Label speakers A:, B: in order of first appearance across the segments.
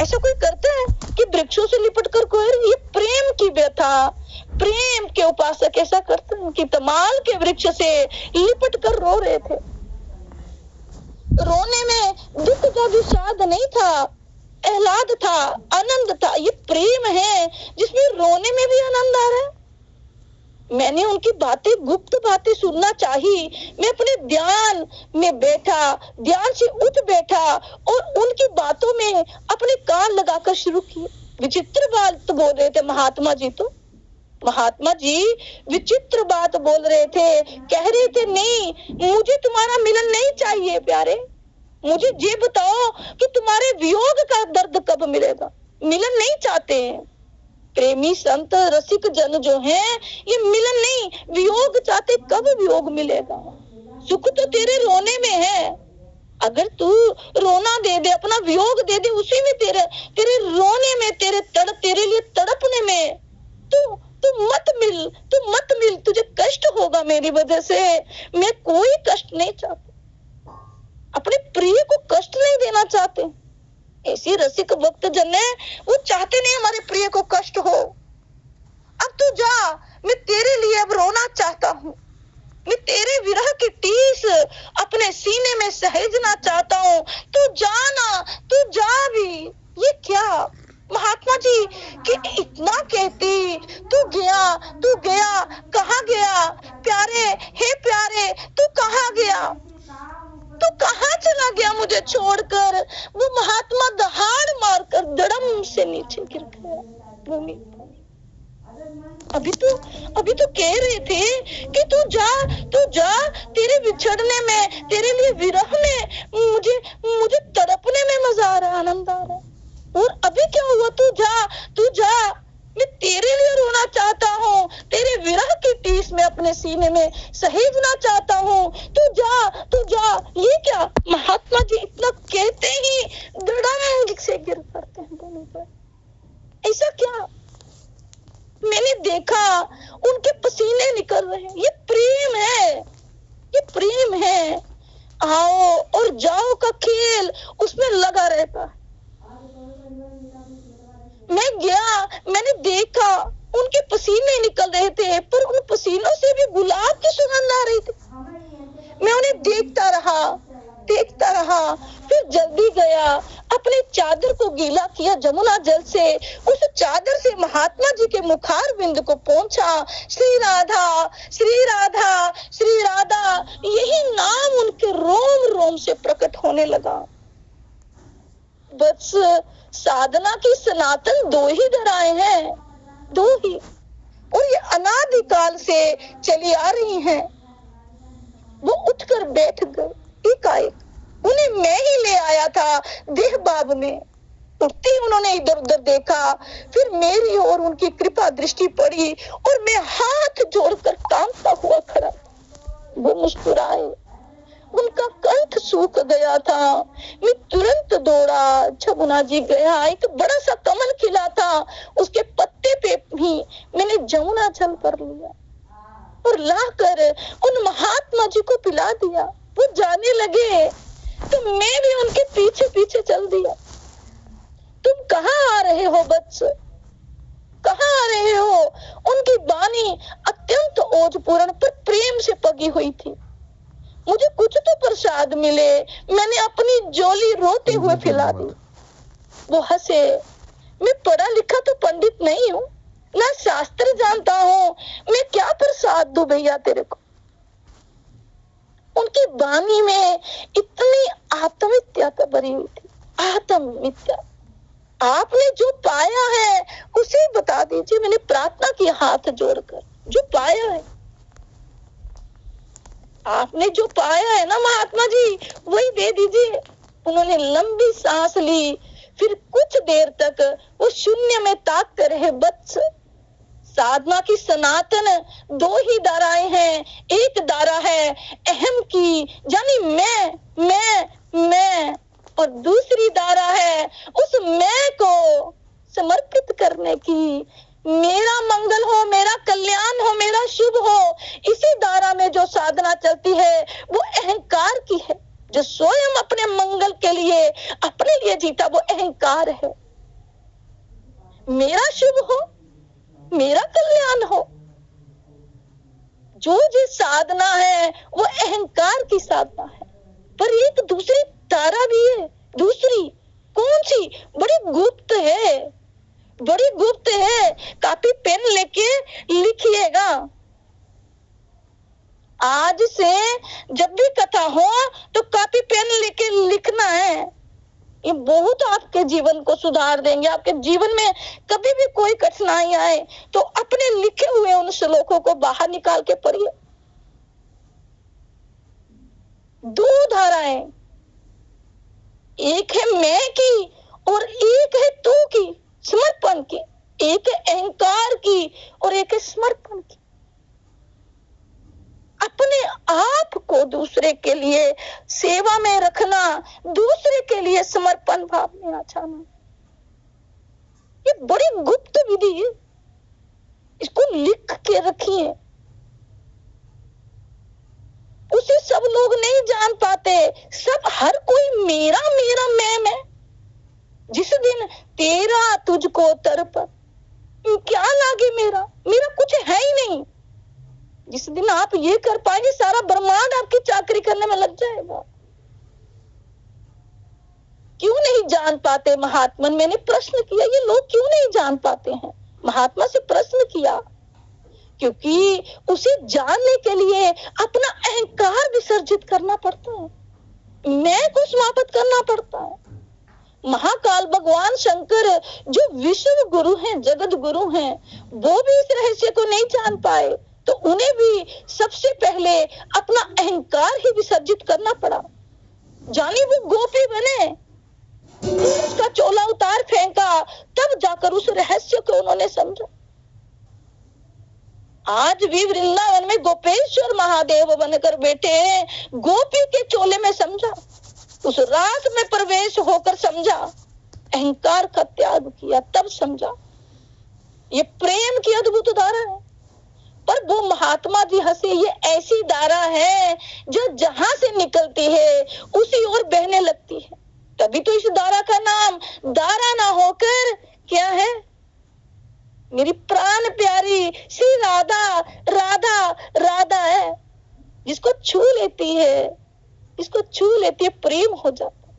A: ऐसा कोई करता है कि वृक्षों से लिपट कर कोई? ये प्रेम की व्यथा, प्रेम के उपासक ऐसा करते हैं कि तमाल के वृक्ष से लिपट कर रो रहे थे। रोने में दुख का विषाद नहीं था, आह्लाद था, आनंद था। ये प्रेम है जिसमें रोने में भी आनंद आ रहा है। मैंने उनकी बातें, गुप्त बातें सुनना चाहिए। मैं अपने ध्यान में बैठा, ध्यान से उठ बैठा और उनकी बातों में अपने कान लगाकर शुरू किए। विचित्र बात बोल रहे थे महात्मा जी। तो महात्मा जी विचित्र बात बोल रहे थे, कह रहे थे नहीं, मुझे तुम्हारा मिलन नहीं चाहिए प्यारे। मुझे ये बताओ कि तुम्हारे वियोग का दर्द कब मिलेगा। मिलन नहीं चाहते हैं प्रेमी संत रसिक जन जो हैं, ये मिलन नहीं वियोग चाहते। कब वियोग मिलेगा? सुख तो तेरे रोने में है। अगर तू रोना दे दे, अपना वियोग दे दे, उसी में तेरे रोने में, तेरे लिए तड़पने में तू मत मिल। तुझे कष्ट होगा मेरी वजह से। मैं कोई कष्ट नहीं चाहती, अपने प्रिय को कष्ट नहीं देना चाहते। ऐसी रसिक भक्त जन है, वो चाहते नहीं हमारे प्रिय को कष्ट हो। अब तू जा, मैं तेरे लिए अब रोना चाहता हूँ। मैं तेरे विरह की टीस अपने सीने में सहेजना चाहता हूँ। तू जाना, तू जा भी। ये क्या महात्मा जी कि इतना कहती, तू गया, कहाँ गया प्यारे? हे प्यारे, तू कहाँ गया? तू कहाँ चला गया मुझे छोड़कर? वो महात्मा दहाड़ मारकर धड़म से नीचे गिर गया भूमि पर। अभी तो कह रहे थे कि तू जा, तेरे बिछड़ने में, तेरे लिए विरह में मुझे तड़पने में मजा आ रहा, आनंद आ रहा। और अभी क्या हुआ? तू जा, मैं तेरे लिए रोना चाहता हूँ। तेरे विरह की टीस में अपने सीने में सहेजना चाहता हूँ। तू जा। ये क्या महात्मा जी इतना कहते ही धड़ाम से गिर पड़ते हैं भूमि पर। ऐसा क्या? मैंने देखा उनके पसीने निकल रहे हैं। ये प्रेम है। आओ और जाओ का खेल उसमें लगा रहता है। मैं गया, मैंने देखा उनके पसीने निकल रहे थे, पर उन पसीनों से भी गुलाब की सुगंध आ रही थी। मैं उन्हें देखता रहा, फिर जल्दी गया, अपने चादर को गीला किया जमुना जल से। उस चादर से महात्मा जी के मुखार बिंद को पहुंचा। श्री राधा, श्री राधा, श्री राधा, यही नाम उनके रोम रोम से प्रकट होने लगा। बस साधना की सनातन दो ही धाराएं हैं, दो ही, और ये अनादिकाल से चली आ रही हैं। वो उठकर बैठ गए एकाएक। उन्हें मैं ही ले आया था देह बाब में। उठते ही उन्होंने इधर उधर देखा, फिर मेरी और उनकी कृपा दृष्टि पड़ी और मैं हाथ जोड़कर कांपता हुआ खड़ा। वो मुस्कुराए, उनका कंठ सूख गया था। मैं तुरंत दौड़ा, जमुना जी गया, एक बड़ा सा कमल खिला था, उसके पत्ते पे भी मैंने जमुना जल भर लिया और लाकर उन महात्मा जी को पिला दिया। वो जाने लगे तो मैं भी उनके पीछे पीछे चल दिया। तुम कहाँ आ रहे हो बच्च, कहाँ आ रहे हो? उनकी वाणी अत्यंत ओजपूर्ण पर प्रेम से पगी हुई थी। मुझे कुछ तो प्रसाद मिले, मैंने अपनी झोली रोते हुए फैला दी। वो हंसे। मैं पढ़ा लिखा तो पंडित नहीं हूँ, ना शास्त्र जानता हूँ, मैं क्या प्रसाद दूं भैया तेरे को? उनकी वाणी में इतनी आत्मविद्या भरी हुई थी। आत्मविद्या, आपने जो पाया है उसे बता दीजिए। मैंने प्रार्थना की हाथ जोड़कर, जो पाया है, आपने जो पाया है ना महात्मा जी, वही दे दीजिए। उन्होंने लंबी सांस ली, फिर कुछ देर तक वो शून्य में ताक कर रहे। बच्च, साधना की सनातन दो ही धाराएं हैं। एक धारा है अहम की, यानी मैं, और दूसरी धारा है उस मैं को समर्पित करने की। मेरा मंगल हो, मेरा कल्याण हो, मेरा शुभ हो। इसी धारा में जो साधना चलती है वो अहंकार की है। जो स्वयं अपने मंगल के लिए, अपने लिए जीता, वो अहंकार है। मेरा शुभ हो, मेरा कल्याण हो। जो साधना है वो अहंकार की साधना है। पर एक दूसरी तारा भी है, दूसरी कौन सी? बड़ी गुप्त है, बड़ी गुप्त है। कॉपी पेन लेके लिखिएगा। आज से जब भी कथा हो तो कॉपी पेन लेके लिखना है। ये बहुत आपके जीवन को सुधार देंगे। आपके जीवन में कभी भी कोई कठिनाई आए तो अपने लिखे हुए उन श्लोकों को बाहर निकाल के पढ़िए। दो धाराएं, एक है मैं की और एक है तू की, समर्पण की। एक है अहंकार की और एक है समर्पण की। अपने आप को दूसरे के लिए सेवा में रखना, दूसरे के लिए समर्पण भाव में आ जाना, ये बड़ी गुप्त विधि है। इसको लिख के रखिए। उसे सब लोग नहीं जान पाते। सब हर कोई मेरा मेरा मैं। जिस दिन तेरा तुझको तर्पण, क्या लागे मेरा, मेरा कुछ है ही नहीं। जिस दिन आप ये कर पाएंगे सारा ब्रह्मांड आपकी चाकरी करने में लग जाएगा। क्यों नहीं जान पाते महात्मन? मैंने प्रश्न किया, ये लोग क्यों नहीं जान पाते हैं? महात्मा से प्रश्न किया, क्योंकि उसे जानने के लिए अपना अहंकार विसर्जित करना पड़ता है, मैं को समाप्त करना पड़ता है। महाकाल भगवान शंकर जो विश्व गुरु हैं, जगत गुरु हैं, वो भी इस रहस्य को नहीं जान पाए, तो उन्हें भी सबसे पहले अपना अहंकार ही विसर्जित करना पड़ा। जानी वो गोपी बने, उसका चोला उतार फेंका, तब जाकर उस रहस्य को उन्होंने समझा। आज भी वृंदावन में गोपेश्वर महादेव बनकर बैठे हैं। गोपी के चोले में समझा, उस रास में प्रवेश होकर समझा, अहंकार का त्याग किया, तब समझा। ये प्रेम की अद्भुत धारा है। पर वो महात्मा जी हंसे, ये ऐसी धारा है जो जहां से निकलती है उसी ओर बहने लगती है। तभी तो इस धारा का नाम धारा ना होकर क्या है? मेरी प्राण प्यारी श्री राधा राधा राधा है। जिसको छू लेती है, जिसको छू लेती है, प्रेम हो जाता है।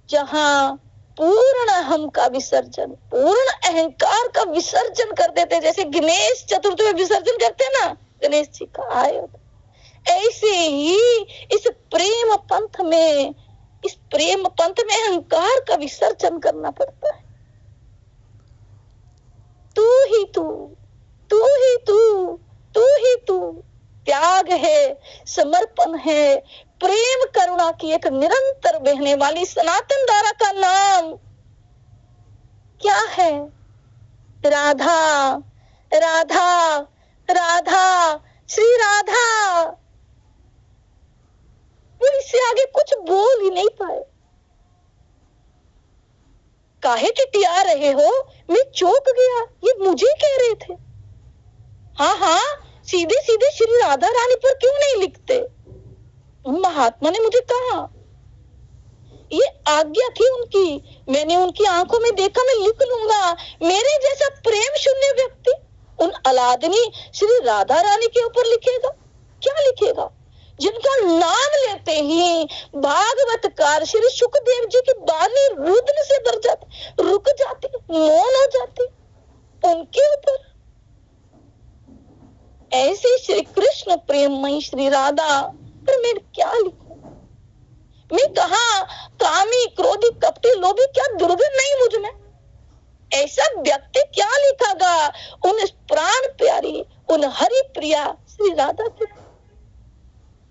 A: जहां पूर्ण अहम का विसर्जन, पूर्ण अहंकार का विसर्जन कर देते, जैसे गणेश चतुर्थी में विसर्जन करते हैं ना, गणेश जी का आए, ऐसे ही इस प्रेम पंथ में, इस प्रेम पंथ में अहंकार का विसर्जन करना पड़ता है। तू ही तू, तू ही तू, तू ही तू। त्याग है, समर्पण है, प्रेम करुणा की एक निरंतर बहने वाली सनातन धारा का नाम क्या है? राधा राधा राधा, श्री राधा। वो इससे आगे कुछ बोल ही नहीं पाए। काहे टिटिया रहे हो? मैं चौंक गया, ये मुझे कह रहे थे। हाँ हाँ, सीधे सीधे श्री राधा रानी पर क्यों नहीं लिखते? महात्मा ने मुझे कहा, ये आज्ञा थी उनकी। मैंने उनकी आंखों में देखा, मैं लिख लूंगा। मेरे जैसा प्रेम शून्य व्यक्ति उन अलादनी श्री राधा रानी के ऊपर लिखेगा? क्या लिखेगा? जिनका नाम लेते ही भागवतकार श्री सुखदेव जी की वाणी रुद्र से भर जाती, रुक जाती, मौन हो जाती, उनके ऊपर। ऐसे श्री कृष्ण प्रेममयी श्री राधा पर मैं क्या लिखूं? मैं कहा कामी क्रोधी कपटी लोभी, क्या दुर्गुण नहीं मुझ में? ऐसा व्यक्ति क्या लिखेगा उन प्राण प्यारी, उन हरि प्रिया श्री राधा की?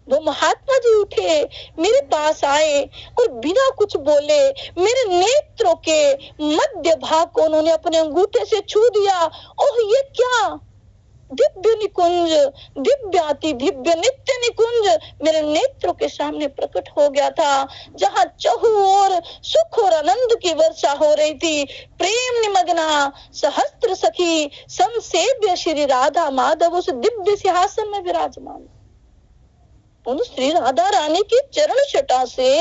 A: वो महात्मा जी उठे, मेरे पास आए और बिना कुछ बोले मेरे नेत्रों के मध्य भाग को उन्होंने अपने अंगूठे से छू दिया। ओह, ये क्या दिव्य निकुंज, दिव्याति दिव्य नित्य निकुंज मेरे नेत्रों के सामने प्रकट हो गया था, जहां चहुओर सुख और आनंद की वर्षा हो रही थी। प्रेम निमग्ना सहस्त्र सखी संसेव्य श्री राधा माधव उस दिव्य सिंहासन में विराजमान। उन श्री राधा रानी की चरण छटा से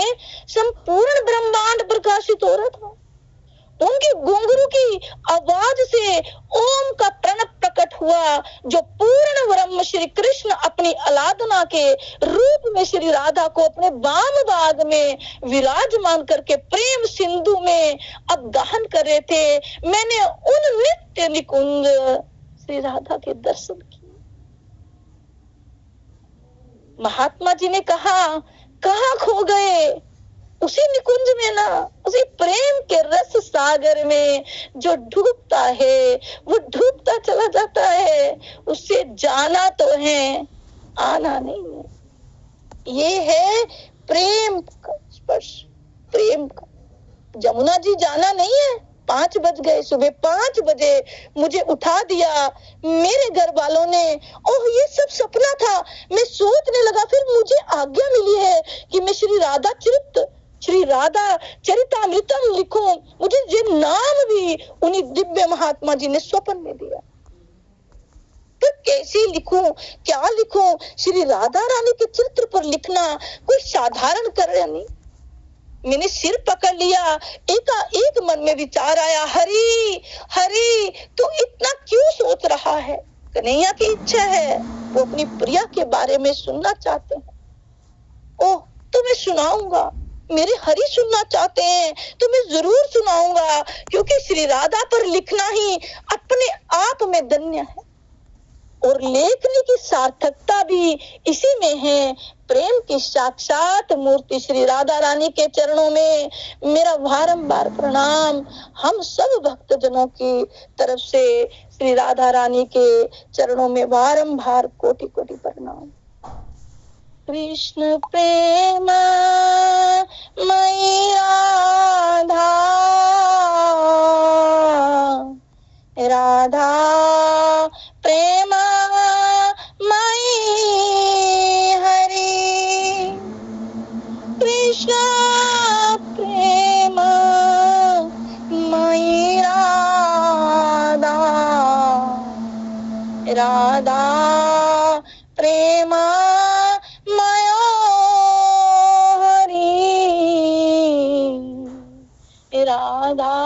A: संपूर्ण ब्रह्मांड प्रकाशित हो रहा था। उनकी घुंघरू की आवाज से ओम का प्रणव प्रकट हुआ, जो पूर्ण ब्रह्म श्री कृष्ण अपनी आराधना के रूप में श्री राधा को अपने वाम भाग में विराजमान करके प्रेम सिंधु में अब दहन कर रहे थे। मैंने उन नित्य निकुंज श्री राधा के दर्शन किए। महात्मा जी ने कहा, कहाँ खो गए? उसी निकुंज में ना, उसी प्रेम के रस सागर में जो डूबता है वो डूबता चला जाता है। उससे जाना तो है, आना नहीं है। ये है प्रेम का स्पर्श, प्रेम का। जमुना जी जाना नहीं है। 5 बज गए, सुबह 5 बजे मुझे उठा दिया मेरे घर वालों ने। ओह, ये सब सपना था। मैं सोचने लगा, फिर मुझे आज्ञा मिली है कि मैं श्री राधा चरितामृतम लिखूं। मुझे ये नाम भी उन्हीं दिव्य महात्मा जी ने स्वप्न में दिया। तो कैसे लिखूं, क्या लिखूं? श्री राधा रानी के चित्र पर लिखना कोई साधारण कार्य नहीं। मैंने सिर पकड़ लिया, एक मन में विचार आया, हरि हरि तो इतना क्यों सोच रहा है? कन्हैया की इच्छा है, वो अपनी प्रिया के बारे में सुनना चाहते हैं। ओह, तो मैं सुनाऊंगा। मेरे हरि सुनना चाहते हैं तो मैं जरूर सुनाऊंगा, क्योंकि श्री राधा पर लिखना ही अपने आप में धन्य है। और लेखनी की सार्थकता भी इसी में है। प्रेम की साक्षात मूर्ति श्री राधा रानी के चरणों में मेरा बारंबार प्रणाम। हम सब भक्तजनों की तरफ से श्री राधा रानी के चरणों में बारंबार कोटि कोटि प्रणाम। कृष्ण प्रेम मई राधा, राधा प्रेम मई हरि। कृष्ण प्रेम मई राधा, राधा प्रेम मयो हरि। राधा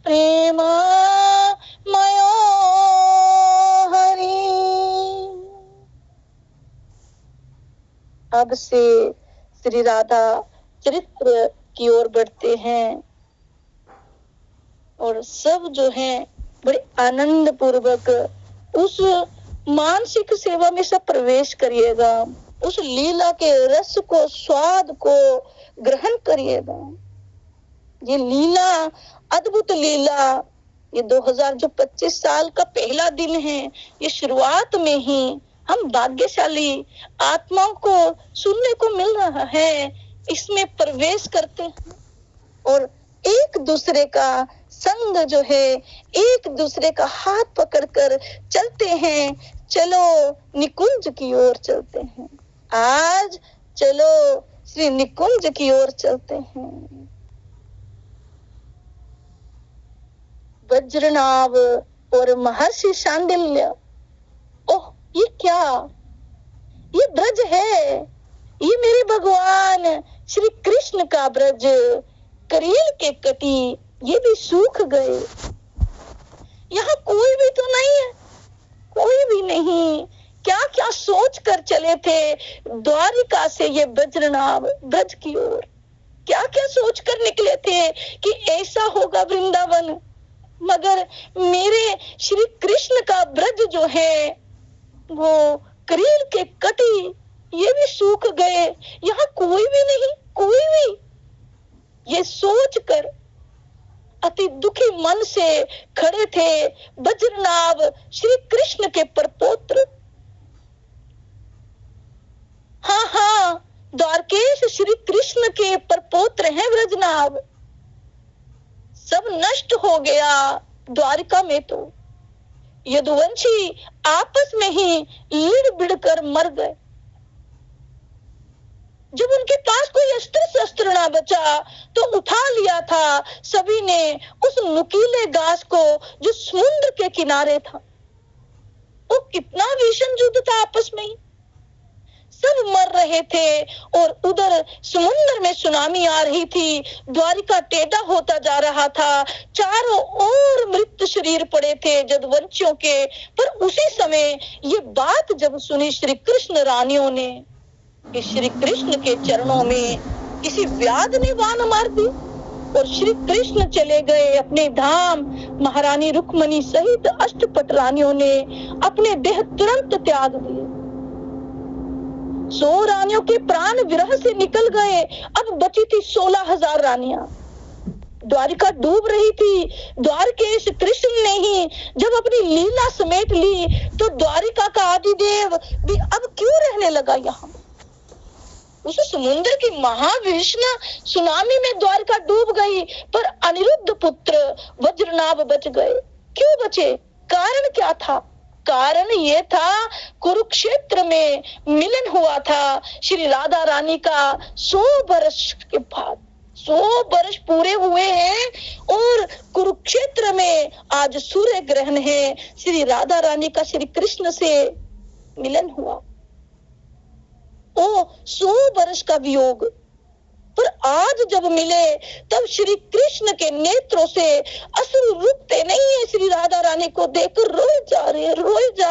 A: प्रेम मयो हरि। अब से श्री राधा चरित्र की ओर बढ़ते हैं और सब जो है बड़े आनंद पूर्वक उस मानसिक सेवा में सब प्रवेश करिएगा। उस लीला के रस को, स्वाद को ग्रहण करिएगा। ये लीला, अद्भुत लीला, ये 2025 साल का पहला दिन है। ये शुरुआत में ही हम भाग्यशाली आत्माओं को सुनने को मिल रहा है। इसमें प्रवेश करते हैं और एक दूसरे का संग जो है, एक दूसरे का हाथ पकड़कर चलते हैं। चलो निकुंज की ओर चलते हैं। आज चलो श्री निकुंज की ओर चलते हैं। वज्रनाभ और महर्षि शांडिल्य, ओह ये क्या? ये ब्रज है, ये मेरे भगवान श्री कृष्ण का ब्रज। करील के कटी ये भी सूख गए। यहाँ कोई भी तो नहीं है, कोई भी नहीं। क्या क्या सोच कर चले थे द्वारिका से ये वज्रनाभ ब्रज की ओर। क्या क्या सोच कर निकले थे कि ऐसा होगा वृंदावन, मगर मेरे श्री कृष्ण का ब्रज जो है वो करील के कटी ये भी सूख गए। यहाँ कोई भी नहीं, कोई भी। ये सोच कर अति दुखी मन से खड़े थे वज्रनाभ श्री कृष्ण के परपोत्र। हाँ, द्वारकेश श्री कृष्ण के परपोत्र हैं वज्रनाभ। सब नष्ट हो गया द्वारिका में। तो यदुवंशी आपस में ही लिड़ बिड़ कर मर गए। जब उनके पास कोई अस्त्र शस्त्र ना बचा तो उठा लिया था सभी ने उस नुकीले घास को जो समुद्र के किनारे था। वो कितना भीषण युद्ध था आपस में ही। सब मर रहे थे और उधर समुद्र में सुनामी आ रही थी। द्वारिका टेढ़ा होता जा रहा था, चारों ओर मृत शरीर पड़े थे जदुवंशियों के। पर उसी समय ये बात जब सुनी श्री कृष्ण रानियों ने कि श्री कृष्ण के चरणों में किसी व्याध ने बाण मार दी और श्री कृष्ण चले गए अपने धाम। महारानी रुक्मणी सहित अष्टपट रानियों ने अपने देह तुरंत त्याग दिए। 100 रानियों के प्राण विरह से निकल गए। अब बची थी 16,000 रानियां। द्वारिका डूब रही थी। द्वारकेश कृष्ण ने ही जब अपनी लीला समेट ली तो द्वारिका का आदिदेव भी अब क्यों रहने लगा यहाँ। उस समुद्र की महाविष्णु सुनामी में द्वारका डूब गई, पर अनिरुद्ध पुत्र वज्रनाभ बच गए। क्यों बचे? कारण क्या था? कारण ये था, कुरुक्षेत्र में मिलन हुआ था श्री राधा रानी का 100 वर्ष के बाद। 100 वर्ष पूरे हुए हैं और कुरुक्षेत्र में आज सूर्य ग्रहण है। श्री राधा रानी का श्री कृष्ण से मिलन हुआ। ओ 100 वर्ष का वियोग, पर आज जब मिले तब श्री कृष्ण के नेत्रों से अश्रु रुकते नहीं है। श्री राधा रानी को देखकर रोए जा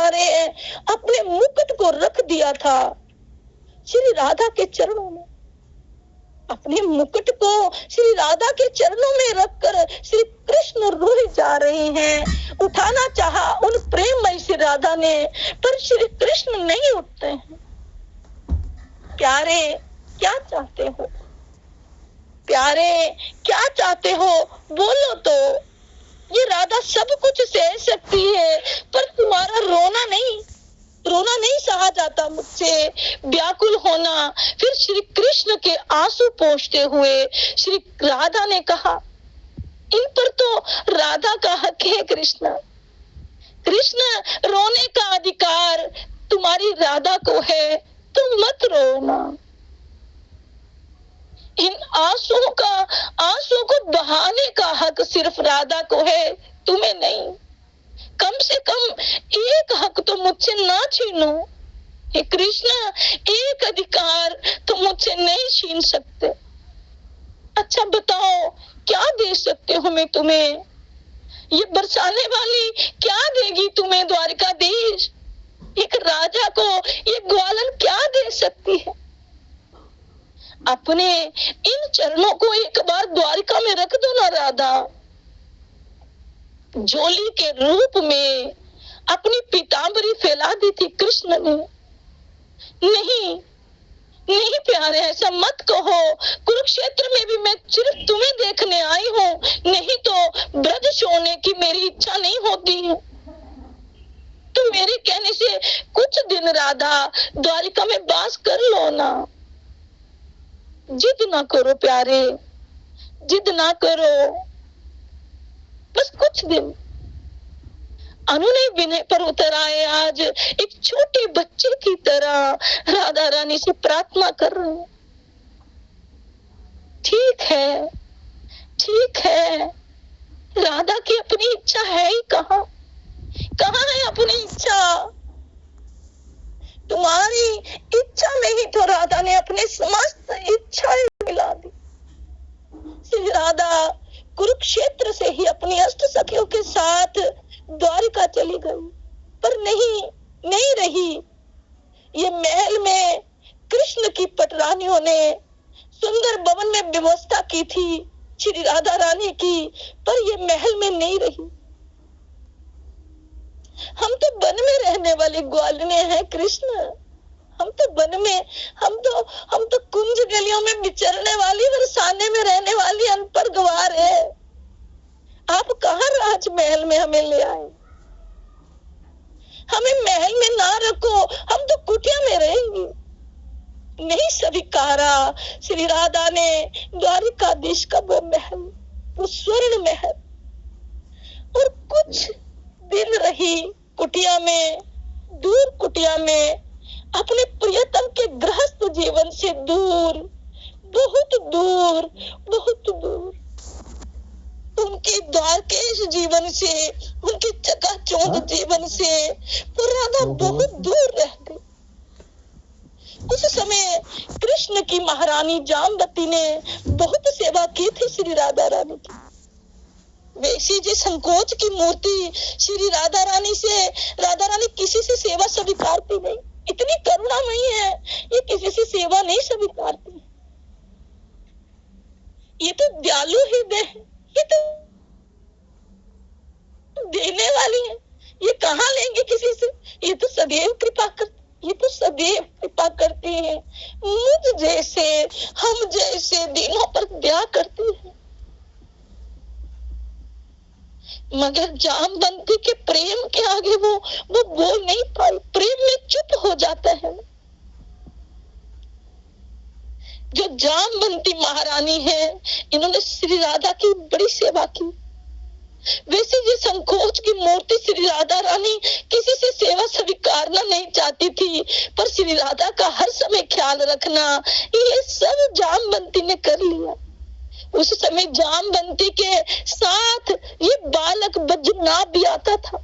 A: रहे हैं। अपने मुकुट को रख दिया था श्री राधा के चरणों में। अपने मुकुट को श्री राधा के चरणों में रखकर श्री कृष्ण रोए जा रहे हैं। उठाना चाहा उन प्रेममयी श्री राधा ने, पर श्री कृष्ण नहीं उठते हैं। प्यारे क्या चाहते हो? प्यारे क्या चाहते हो? बोलो तो। ये राधा सब कुछ सह सकती है, पर तुम्हारा रोना नहीं सहा जाता मुझसे। व्याकुल होना। फिर श्री कृष्ण के आंसू पोंछते हुए श्री राधा ने कहा, इन पर तो राधा का हक है कृष्ण। कृष्ण, रोने का अधिकार तुम्हारी राधा को है, तुम मत रोना। इन आंसुओं को बहाने का हक सिर्फ राधा को है, तुम्हें नहीं। कम से कम एक हक तो मुझसे ना छीनो। हे कृष्ण, एक अधिकार तो मुझसे नहीं छीन सकते। अच्छा बताओ, क्या दे सकते हो मैं तुम्हें? ये बरसाने वाली क्या देगी तुम्हें द्वारिकाधीश? एक राजा को ये ग्वालन क्या दे सकती है? अपने इन चरणों को एक बार द्वारिका में रख दो ना राधा। जोली के रूप में अपनी पीतांबरी फैला दी थी कृष्ण ने। नहीं प्यारे, ऐसा मत कहो। कुरुक्षेत्र में भी मैं सिर्फ तुम्हें देखने आई हूँ, नहीं तो ब्रज छोड़ने की मेरी इच्छा नहीं होती है। तो मेरे कहने से कुछ दिन राधा द्वारिका में वास कर लो ना। जिद ना करो प्यारे, जिद ना करो, बस कुछ दिन। अनुनय विनय पर उतर आए। आज एक छोटे बच्चे की तरह राधा रानी से प्रार्थना कर रहे हैं। ठीक है, राधा की अपनी इच्छा है ही कहाँ है अपनी इच्छा? तुम्हारी इच्छा में ही तो राधा ने अपनी समस्त इच्छाएं मिला दी। श्री राधा कुरुक्षेत्र से ही अपनी अष्ट सखियों के साथ द्वारिका चली गई, पर नहीं रही। ये महल में कृष्ण की पटरानियों ने सुंदर भवन में व्यवस्था की थी श्री राधा रानी की, पर ये महल में नहीं रही। हम तो वन में रहने वाले ग्वालिने हैं कृष्ण। हम तो वन में, हम तो कुंज गलियों में विचरने वाली, बरसाने में रहने वाली अनपढ़ गवार है। आप कहाँ राजमहल में हमें ले आए? हमें महल में ना रखो, हम तो कुटिया में रहेंगे। नहीं स्वीकारा श्री राधा ने द्वारिकाधीश का वो महल, वो स्वर्ण महल। और कुछ दिन रही कुटिया में, दूर कुटिया में, अपने प्रियतम के गृहस्थ जीवन से दूर, बहुत दूर। उनके द्वारकेश जीवन से, उनके चकाचौंध जीवन से वो राधा बहुत दूर रह गई। उस समय कृष्ण की महारानी जामवती ने बहुत सेवा की थी श्री राधा रानी की। वैसी जो संकोच की मूर्ति श्री राधा रानी से, राधा रानी किसी से सेवा स्वीकारती नहीं, इतनी करुणामयी है, ये किसी से सेवा नहीं स्वीकारती। ये तो दयालु हृदय है, ये तो देने वाली है, ये कहाँ लेंगे किसी से, ये तो सदैव कृपा करती, ये तो सदैव कृपा करती है, मुझ जैसे हम जैसे दिनों पर दया करती है। मगर जामवंती के प्रेम के आगे वो बोल नहीं पाई, प्रेम में चुप हो जाता है। जो जामवंती महारानी है, इन्होंने श्री राधा की बड़ी सेवा की। वैसे ये संकोच की मूर्ति श्री राधा रानी किसी से सेवा स्वीकारना नहीं चाहती थी, पर श्री राधा का हर समय ख्याल रखना, ये सब जामवंती ने कर लिया। उस समय जामवंती के साथ ये बालक बज्रनाभ भी आता था।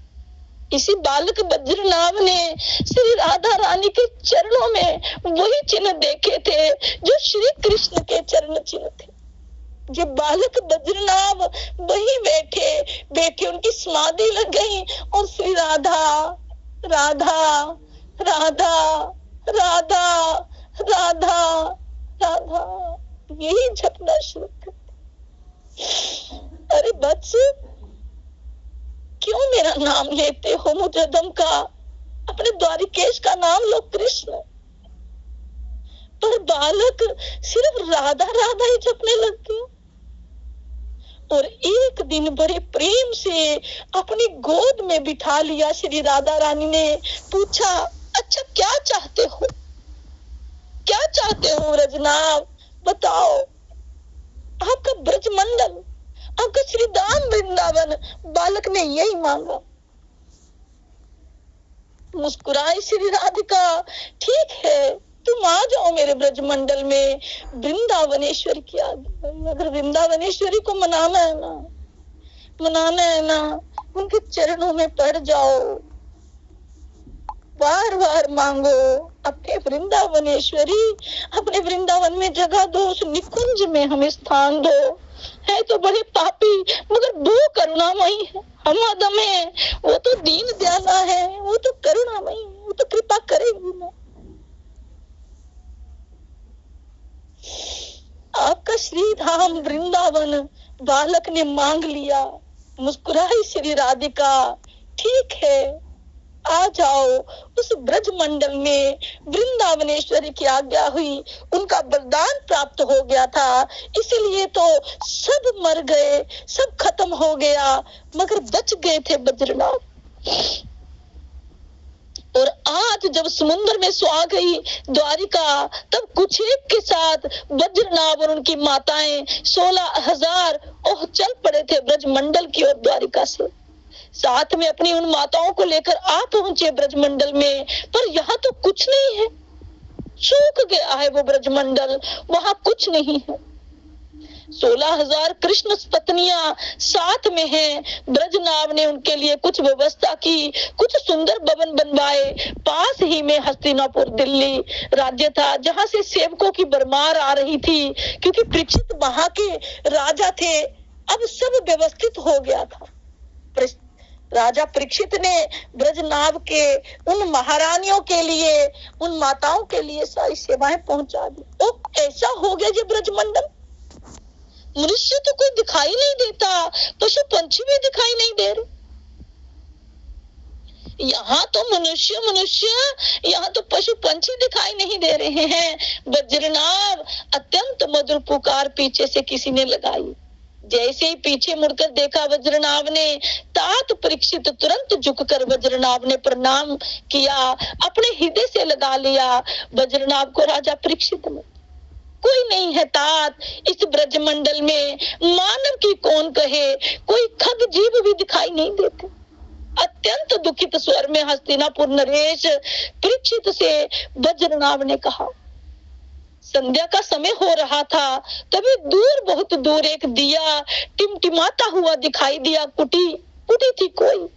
A: इसी बालक बज्रनाभ ने श्री राधा रानी के चरणों में वही चिन्ह देखे थे जो श्री कृष्ण के चरण चिन्ह थे। ये बालक बज्रनाभ वही बैठे उनकी समाधि लग गई और श्री राधा राधा राधा राधा राधा राधा यही जपना शुरू कर। अरे बच्च, क्यों मेरा नाम लेते हो मुजद्दम का, अपने द्वारिकेश का नाम लो कृष्ण। पर बालक सिर्फ राधा राधा ही जपने लग गया। और एक दिन बड़े प्रेम से अपनी गोद में बिठा लिया श्री राधा रानी ने। पूछा, अच्छा क्या चाहते हो, क्या चाहते हो रजनाभ, बताओ। आपका ब्रजमंडल, आपका श्री धाम वृंदावन, बालक ने यही मांगा। मुस्कुराई श्री राधिका, ठीक है, तुम आ जाओ मेरे ब्रजमंडल में, वृंदावनेश्वरी की आज्ञा। अगर वृंदावनेश्वरी को मनाना है ना, उनके चरणों में पड़ जाओ, बार बार मांगो, अपने वृंदावनेश्वरी, अपने वृंदावन में जगह दो, उस निकुंज में हमें स्थान दो। है तो बड़े पापी, मगर वो करुणामयी है, हम आदम है, वो तो दीन दयाला है, वो तो करुणामयी है, वो तो कृपा करेगी ना। आपका श्री धाम वृंदावन बालक ने मांग लिया। मुस्कुराई श्री राधिका, ठीक है, आ जाओ। उस ब्रज मंडल में वृंदावनेश्वरी की आज्ञा हुई, उनका वरदान प्राप्त हो गया था, इसीलिए तो सब मर गए, सब खत्म हो गया, मगर बच गए थे बज्रनाभ। और आज जब समुद्र में सो गई द्वारिका, तब कुछेक के साथ बज्रनाभ और उनकी माताएं 16,000 ओह चल पड़े थे ब्रज मंडल की ओर द्वारिका से। साथ में अपनी उन माताओं को लेकर आ पहुंचे ब्रजमंडल में, पर यहाँ तो कुछ नहीं है, सूख गया है वो ब्रजमंडल, वहां कुछ नहीं है। 16,000 कृष्ण पत्नियां साथ में हैं। ब्रजनाभ ने उनके लिए कुछ व्यवस्था की, कुछ सुंदर भवन बनवाए। पास ही में हस्तिनापुर दिल्ली राज्य था, जहां से सेवकों की भरमार आ रही थी, क्योंकि परीक्षित वहां के राजा थे। अब सब व्यवस्थित हो गया था। राजा परीक्षित ने ब्रजनाभ के उन महारानियों के लिए, उन माताओं के लिए सारी सेवाएं पहुंचा दी। ओ ऐसा हो गया ये ब्रजमंडल, मनुष्य तो कोई दिखाई नहीं देता, पशु पंछी भी दिखाई नहीं दे रहे। यहाँ तो मनुष्य, यहाँ तो पशु पंछी दिखाई नहीं दे रहे हैं। बज्रनाभ अत्यंत मधुर पुकार पीछे से किसी ने लगाई। जैसे ही पीछे मुड़कर देखा वज्रनाभ ने, तात परीक्षित तुरंत झुककर वज्रनाभ ने प्रणाम किया, अपने हृदय से लगा लिया वज्रनाभ को राजा परीक्षित ने। कोई नहीं है तात इस ब्रजमंडल में, मानव की कौन कहे, कोई खग जीव भी दिखाई नहीं देते। अत्यंत दुखित स्वर में हस्तिनापुर नरेश परीक्षित से वज्रनाभ ने कहा। संध्या का समय हो रहा था, तभी दूर, बहुत दूर एक दिया टिमटिमाता हुआ दिखाई दिया। कुटी थी कोई,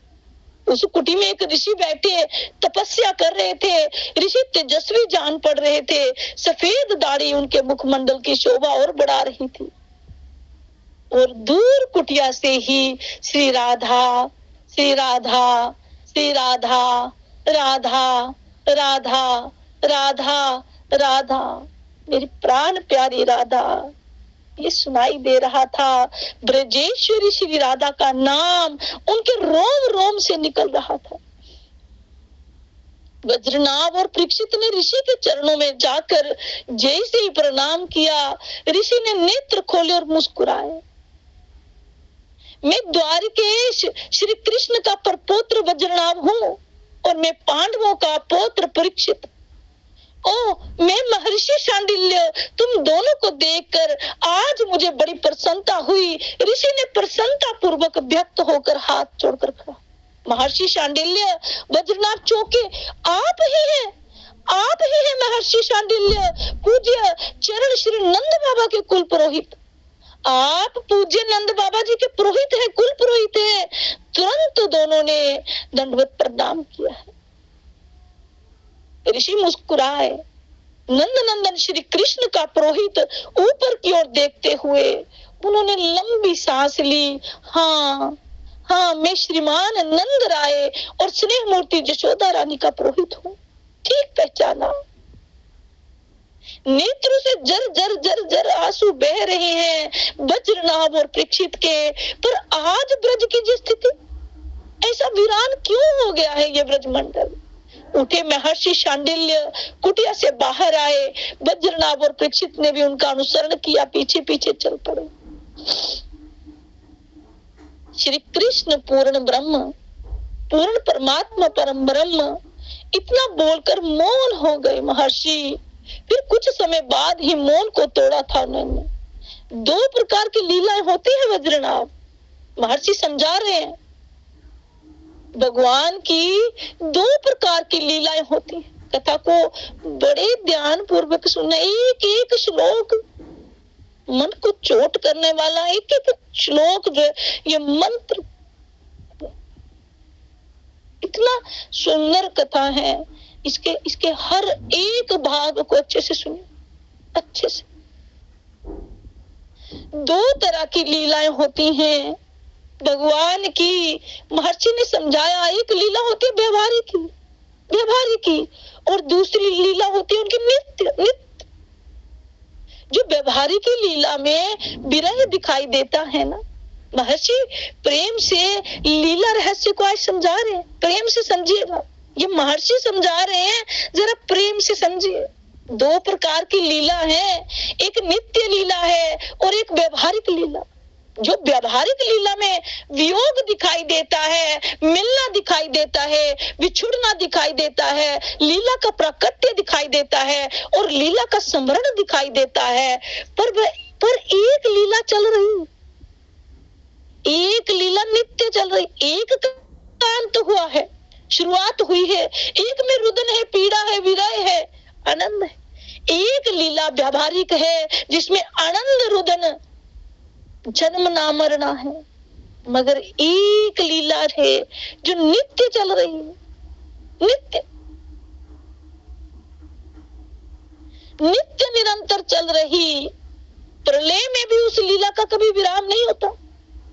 A: उस कुटी में एक ऋषि बैठे तपस्या कर रहे थे। ऋषि तेजस्वी जान पड़ रहे थे। सफेद दाढ़ी उनके मुखमंडल की शोभा और बढ़ा रही थी। और दूर कुटिया से ही श्री राधा, श्री राधा, श्री राधा, राधा, राधा, राधा, राधा, मेरी प्राण प्यारी राधा, ये सुनाई दे रहा था। ब्रजेश्वरी श्री राधा का नाम उनके रोम रोम से निकल रहा था। वज्रनाभ और परीक्षित ने ऋषि के चरणों में जाकर जैसे ही प्रणाम किया, ऋषि ने नेत्र खोले और मुस्कुराए। मैं द्वारिकेश श्री कृष्ण का परपोत्र वज्रनाभ हूँ और मैं पांडवों का पौत्र परीक्षित। ओ, मैं महर्षि शांडिल्य, तुम दोनों को देखकर आज मुझे बड़ी प्रसन्नता हुई। ऋषि ने प्रसन्नता पूर्वक व्यक्त होकर हाथ जोड़कर कहा, महर्षि शांडिल्य। वज्रनाभ चौंके, आप ही हैं, आप ही हैं महर्षि शांडिल्य, पूज्य चरण श्री नंद बाबा के कुल पुरोहित। आप पूज्य नंद बाबा जी के पुरोहित हैं, कुल पुरोहित हैं। तुरंत दोनों ने दंडवत प्रणाम किया है। ऋषि मुस्कुराए। नंद नंदन श्री कृष्ण का पुरोहित ऊपर की ओर देखते हुए उन्होंने लंबी सांस ली। हाँ हाँ, मैं श्रीमान नंद राय और स्नेह मूर्ति यशोदा रानी का पुरोहित हूँ, ठीक पहचाना। नेत्रों से जर जर जर जर आंसू बह रहे हैं वज्रनाभ और परीक्षित के। पर आज ब्रज की जो स्थिति, ऐसा वीरान क्यों हो गया है ये ब्रजमंडल। उठे महर्षि शांडिल्य कुटिया से बाहर आए। वज्रनाभ और परीक्षित ने भी उनका अनुसरण किया, पीछे पीछे चल पड़े। श्री कृष्ण पूर्ण ब्रह्म, पूर्ण परमात्मा, परम ब्रह्म, इतना बोलकर मौन हो गए महर्षि। फिर कुछ समय बाद ही मौन को तोड़ा था उन्होंने। दो प्रकार की लीलाएं होती है वज्रनाभ, महर्षि समझा रहे हैं। भगवान की दो प्रकार की लीलाएं होती हैं। कथा को बड़े ध्यान पूर्वक सुनना। एक एक श्लोक मन को चोट करने वाला, एक एक श्लोक जो ये मंत्र, इतना सुंदर कथा है। इसके हर एक भाग को अच्छे से सुनिए, अच्छे से। दो तरह की लीलाएं होती हैं भगवान की, महर्षि ने समझाया। एक लीला होती है व्यवहारिक की, और दूसरी लीला होती है उनकी नित्य। जो व्यवहारिक लीला में विरह दिखाई देता है ना, महर्षि प्रेम से लीला रहस्य को आज समझा रहे हैं। प्रेम से समझिएगा, ये महर्षि समझा रहे हैं, जरा प्रेम से समझिए। दो प्रकार की लीला है, एक नित्य लीला है और एक व्यवहारिक लीला। जो व्यवहारिक लीला में वियोग दिखाई देता है, मिलना दिखाई देता है, बिछुड़ना दिखाई देता है, लीला का प्राकट्य दिखाई देता है और लीला का स्मरण दिखाई देता है। पर एक लीला चल रही, एक लीला नित्य चल रही। एक का अंत हुआ है, शुरुआत हुई है। एक में रुदन है, पीड़ा है, विरह है, आनंद है। एक लीला व्यावहारिक है जिसमें आनंद, रुदन, जन्म ना मरना है। मगर एक लीला है जो नित्य चल रही है, नित्य नित्य निरंतर चल रही। प्रलय में भी उस लीला का कभी विराम नहीं होता।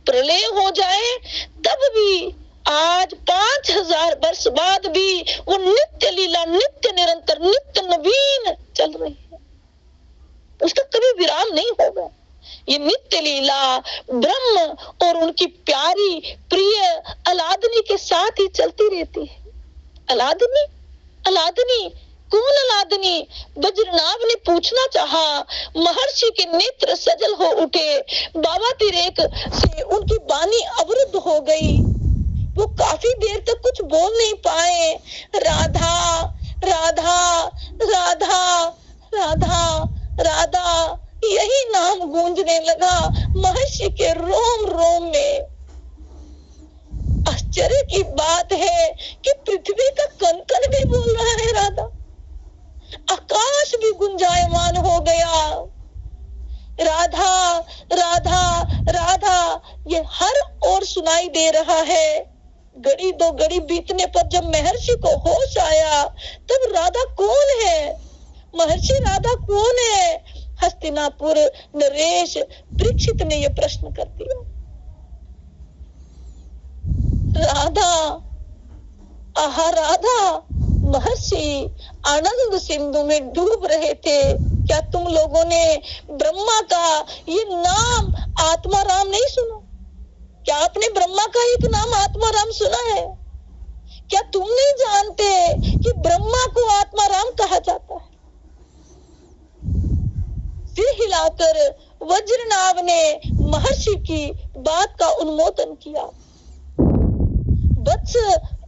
A: प्रलय हो जाए तब भी, आज 5000 वर्ष बाद भी वो नित्य लीला, नित्य निरंतर, नित्य नवीन चल रही है, उसका कभी विराम नहीं होगा। ये नित्य लीला ब्रह्म और उनकी प्यारी प्रिय अलादनी के साथ ही चलती रहती है। अलादनी, अलादनी कौन अलादनी? वज्रनाभ ने पूछना चाहा। महर्षि के नेत्र सजल हो उठे। बाबा तिरेक से उनकी वाणी अवरुद्ध हो गई। वो काफी देर तक कुछ बोल नहीं पाए। राधा राधा राधा राधा राधा, यही नाम गूंजने लगा महर्षि के रोम रोम में। आश्चर्य की बात है कि पृथ्वी का कण कण भी बोल रहा है राधा, आकाश भी गुंजायमान हो गया। राधा राधा राधा, ये हर ओर सुनाई दे रहा है। घड़ी दो घड़ी बीतने पर जब महर्षि को होश आया, तब राधा कौन है, महर्षि राधा कौन है? हस्तिनापुर नरेश परीक्षित ने यह प्रश्न कर दिया। राधा, आहा राधा, महर्षि आनंद सिंधु में डूब रहे थे। क्या तुम लोगों ने ब्रह्मा का ये नाम आत्माराम नहीं सुना? क्या आपने ब्रह्मा का एक नाम आत्माराम सुना है? क्या तुम नहीं जानते कि ब्रह्मा को आत्माराम कहा जाता है? सिर हिलाकर वज्रनाभ ने महर्षि की बात का उन्मोचन किया। वत्स,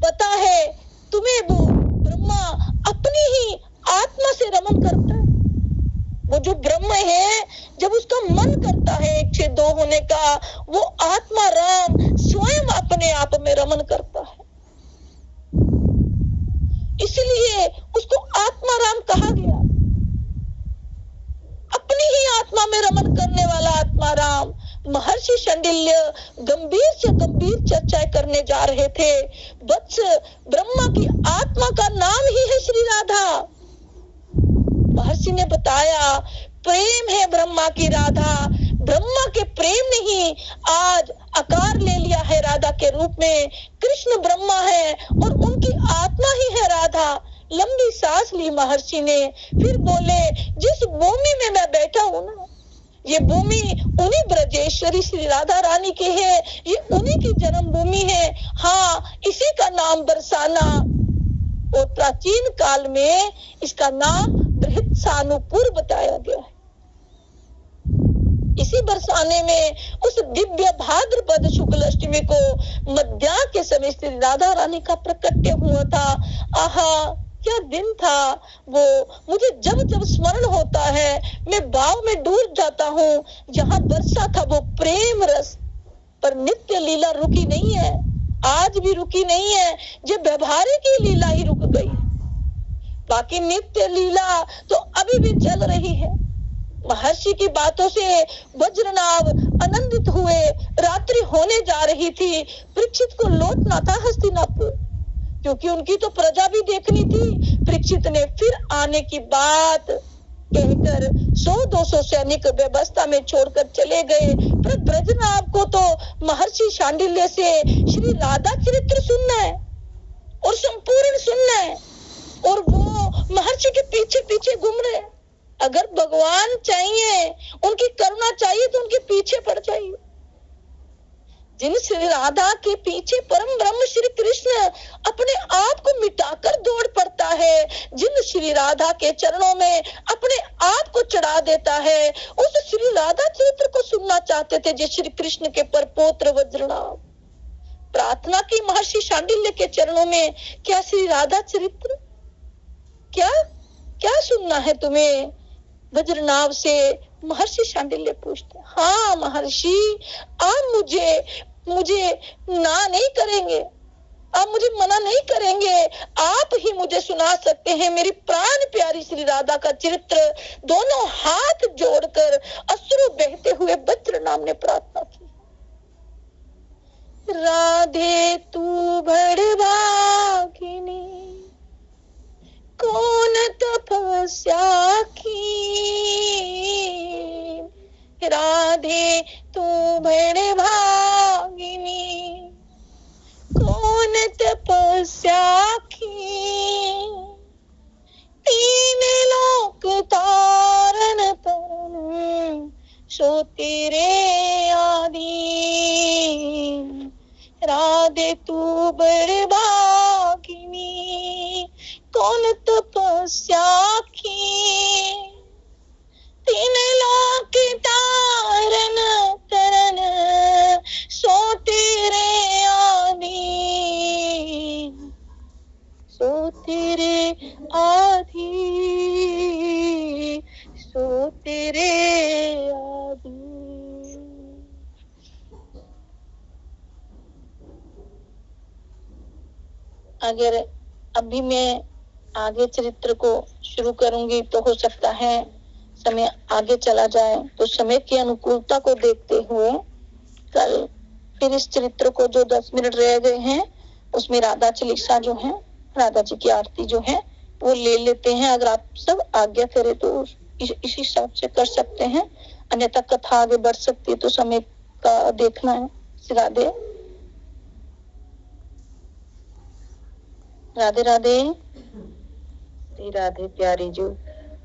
A: पता है तुम्हें, वो ब्रह्मा अपनी ही आत्मा से रमन करता है। वो जो ब्रह्म है, जब उसका मन करता है एक से दो होने का, वो आत्मा राम स्वयं अपने आप में रमन करता है। इसलिए उसको आत्मा राम कहा गया। अपनी ही आत्मा में रमन करने वाला आत्मा राम। महर्षि शांडिल्य गंभीर से गंभीर चर्चा करने जा रहे थे। वत्स, ब्रह्मा की आत्मा का नाम ही है श्री राधा। महर्षि ने बताया, प्रेम है ब्रह्मा की राधा। ब्रह्मा के प्रेम ने ही आज आकार ले लिया है राधा के रूप में। कृष्ण ब्रह्मा है और उनकी आत्मा ही है राधा। लंबी सांस ली महर्षि ने, फिर बोले, जिस भूमि में मैं बैठा हूं ना, ये भूमि उन्हीं ब्रजेश्वरी श्री राधा रानी की है। ये उन्हीं की जन्म भूमि है। हाँ, इसी का नाम बरसाना, और प्राचीन काल में इसका नाम बृहत्सानुपुर बताया गया है। इसी बरसाने में उस दिव्य भाद्रपद शुक्ल अष्टमी को मध्याह्न के समय श्री राधा रानी का प्रकट्य हुआ था। आहा, क्या दिन था वो। मुझे जब जब स्मरण होता है, मैं भाव में डूब जाता हूँ। जहाँ बरसा था वो प्रेम रस, पर नित्य लीला रुकी नहीं है, आज भी रुकी नहीं है। जब व्यवहारिक की लीला ही रुक गई, बाकी नित्य लीला तो अभी भी चल रही है। महर्षि की बातों से वज्रनाभ आनंदित हुए। रात्रि होने जा रही थी। परीक्षित को लौटना था हस्तिनापुर, क्योंकि उनकी तो प्रजा भी देखनी थी। परीक्षित ने फिर आने की बात कहकर 100-200 सैनिक व्यवस्था में छोड़कर चले गए। पर ब्रजनाभ को तो महर्षि शांडिल्य से श्री राधा चरित्र सुनना है और संपूर्ण सुनना है, और वो महर्षि के पीछे पीछे घूम रहे। अगर भगवान चाहिए, उनकी करुणा चाहिए, तो उनके पीछे पड़ जाइए। जिन श्री राधा के पीछे परम ब्रह्म श्री कृष्ण अपने आप को मिटाकर दौड़ पड़ता है, जिन श्री राधा के चरणों में अपने आप को चढ़ा देता है, उस श्री राधा चरित्र को सुनना चाहते थे जो श्री कृष्ण के परपोत्र वज्रनाभ। प्रार्थना की महर्षि शांडिल्य के चरणों में, क्या श्री राधा चरित्र, क्या क्या सुनना है तुम्हें? वज्रनाभ से महर्षि शांडिल्य पूछते। हाँ महर्षि, आप मुझे ना नहीं करेंगे, आप मुझे मना नहीं करेंगे, आप ही मुझे सुना सकते हैं मेरी प्राण प्यारी श्री राधा का चरित्र। दोनों हाथ जोड़कर अश्रु बहते हुए वज्रनाभ ने प्रार्थना की। राधे तू बड़भागिनी, कौन तपस्या की। राधे तू बड़भागिनी, कौन तपस्या की। तीन लोक तारन तरन, सो तेरे आदि। राधे तू बड़भागिनी, कौन तपस्या की। तीन लोक तारन तरन, सो तेरे आदि, सो तेरे आदि, सो तेरे आदि। अगर अभी मैं आगे चरित्र को शुरू करूंगी तो हो सकता है समय आगे चला जाए, तो समय की अनुकूलता को देखते हुए कल फिर इस चरित्र को जो 10 मिनट रह गए हैं उसमें राधा चालीसा जो है, राधा जी की आरती जो है वो ले लेते हैं। अगर आप सब आज्ञा करें तो इस हिसाब से कर सकते हैं, अन्यथा कथा आगे बढ़ सकती है तो समय का देखना है। राधे राधे राधे राधे प्यारी जी,